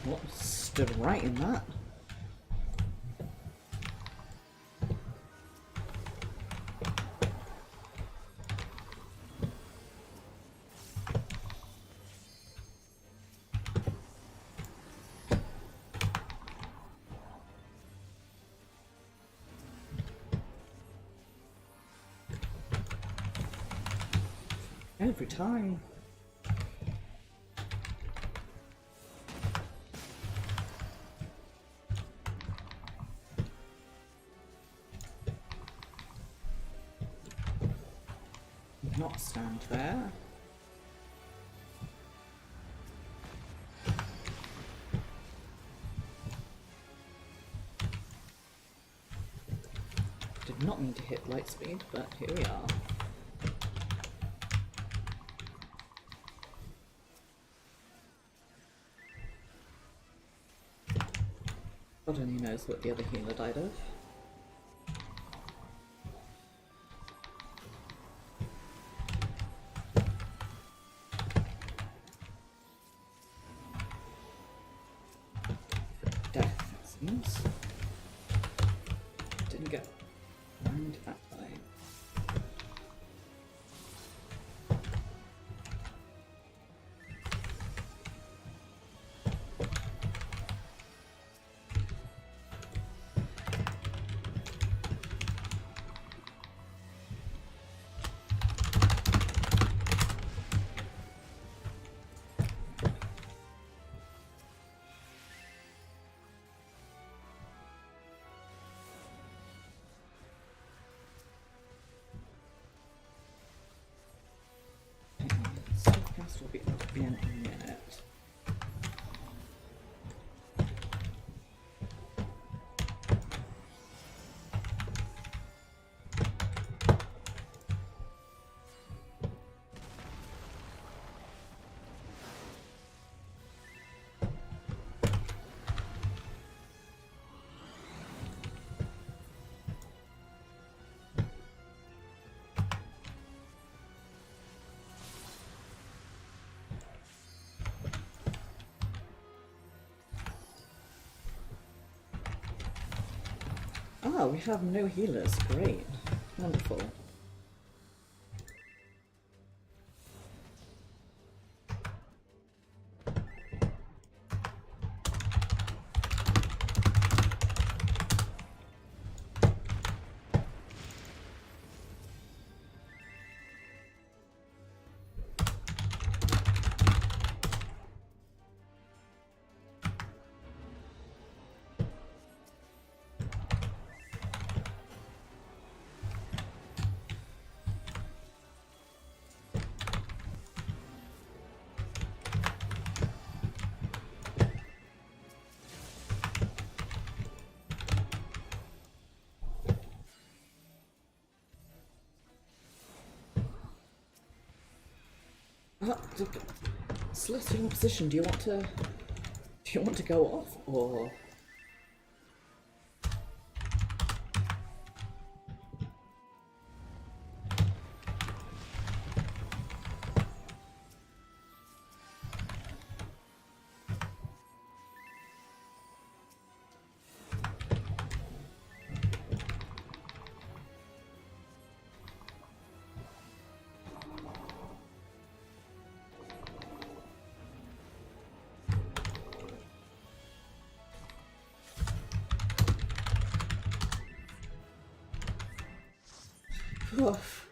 Speaker 1: What stood right in that? Every time. Not stand there. Did not mean to hit light speed, but here we are. God only knows what the other healer died of. Death, it seems. Didn't get burned that way. Will be up in a minute. Oh, we have no healers. Great. Wonderful. Celestial opposition. Do you want to go off or? Oof.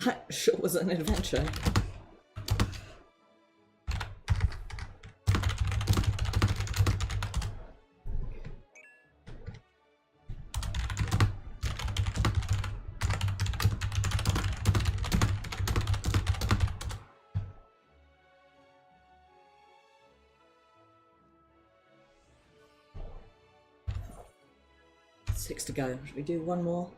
Speaker 1: That sure was an adventure. Six to go. Should we do one more?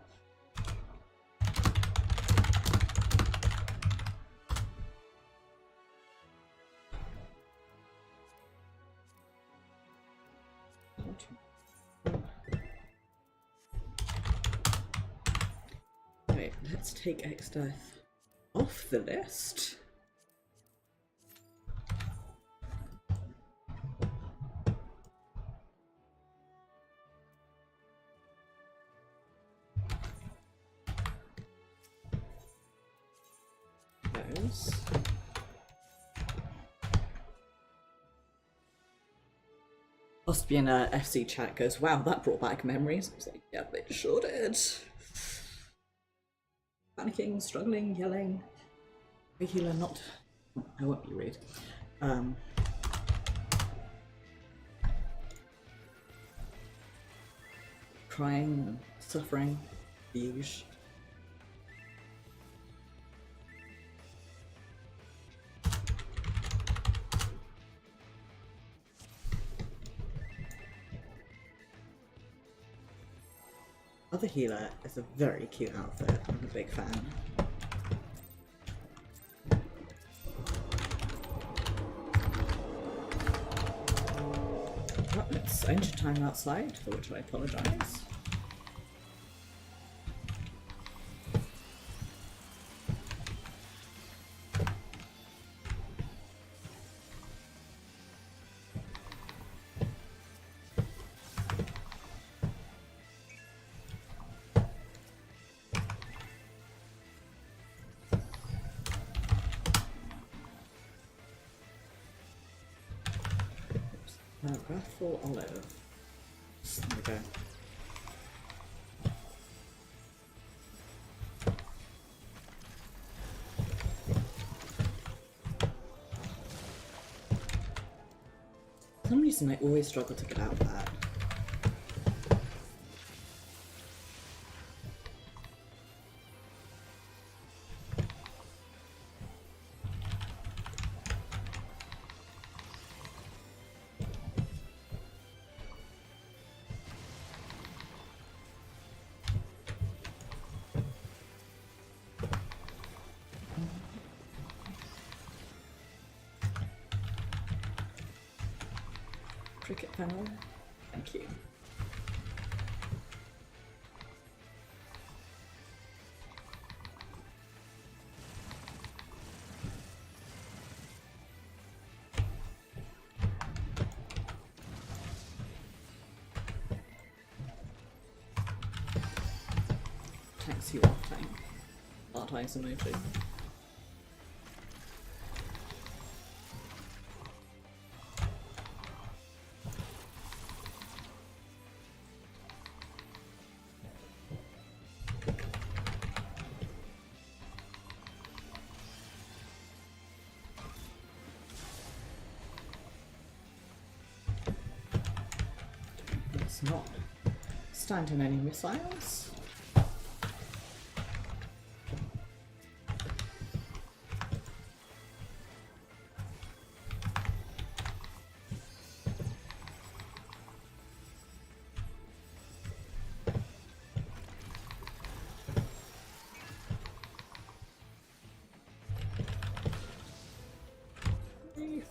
Speaker 1: Right, let's take X-Death off the list. Those. Must be in a FC chat goes, wow, that brought back memories. I was like, yeah, they sure did. Panicking, struggling, yelling. Regular, not. I won't be rude. Crying, suffering, the usual. Other healer is a very cute outfit. I'm a big fan. Oh, it's engine time outside, for which I apologise. Wrathful Olive. There we go. For some reason I always struggle to get out of that. Cricket panel. Thank you. Taxi off tank. Art eyes emoji. Let's not stand in any missiles.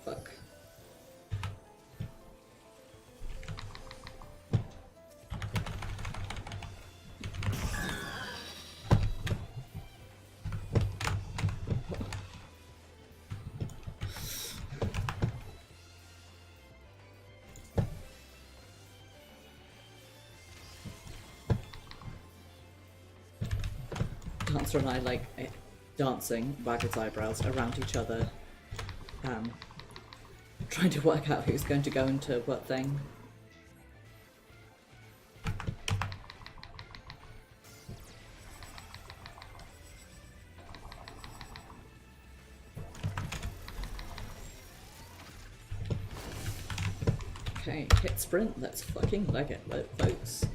Speaker 1: Fuck. Dancer and I like dancing, wag its eyebrows around each other, trying to work out who's going to go into what thing. Okay, hit sprint, let's fucking leg it, folks.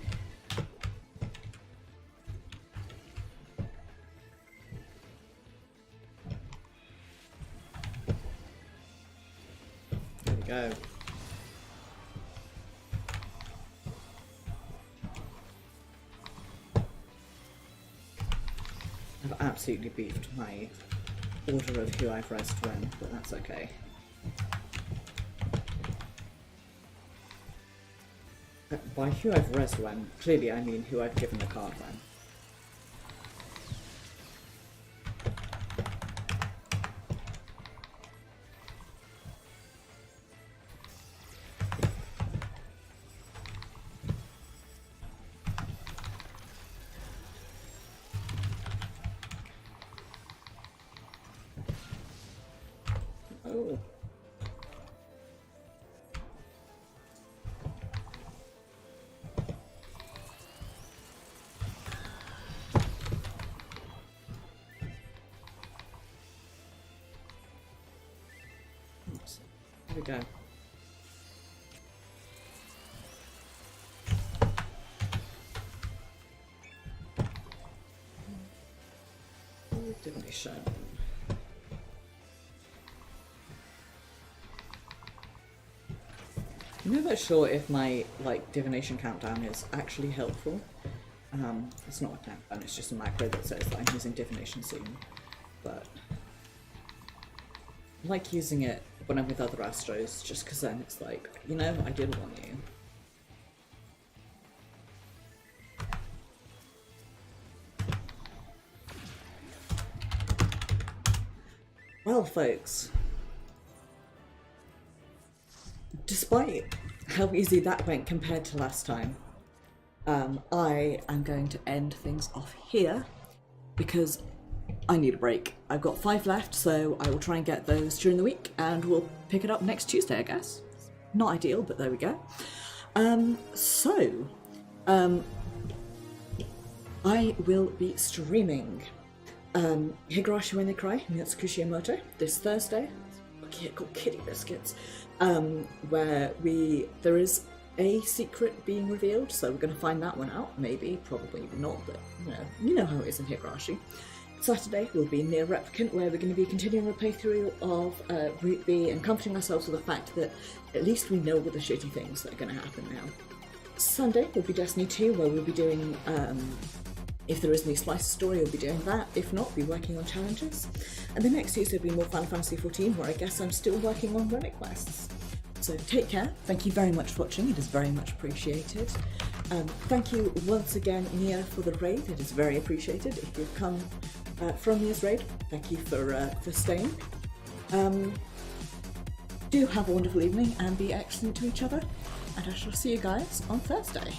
Speaker 1: Go. I've absolutely beefed my order of who I've resed when, but that's okay. By who I've resed when, clearly I mean who I've given the card when. Oh. Oops. There we go. Divination. I'm never sure if my divination countdown is actually helpful. It's not a countdown, it's just a macro that says that I'm using divination soon. But I like using it when I'm with other Astros, just because then it's like, you know, I did want you. Well, folks, despite how easy that went compared to last time, I am going to end things off here because I need a break. I've got 5 left, so I will try and get those during the week and we'll pick it up next Tuesday, I guess. Not ideal, but there we go. I will be streaming Higurashi When They Cry, Mitsukushi Emoto, this Thursday. Okay, called Kitty Biscuits, where there is a secret being revealed, so we're going to find that one out. Maybe, probably not, but you know how it is in Higurashi. Saturday will be Near Replicant, where we're going to be continuing a playthrough of Route B and comforting ourselves with the fact that at least we know all the shitty things that are going to happen now. Sunday will be Destiny 2, where we'll be doing, if there is any Slice story, we'll be doing that. If not, we'll be working on challenges. And the next Tuesday will be more Final Fantasy XIV, where I guess I'm still working on Relic quests. So take care. Thank you very much for watching. It is very much appreciated. Thank you once again, Nia, for the raid. It is very appreciated. If you've come from Nia's raid, thank you for staying. Do have a wonderful evening and be excellent to each other. And I shall see you guys on Thursday.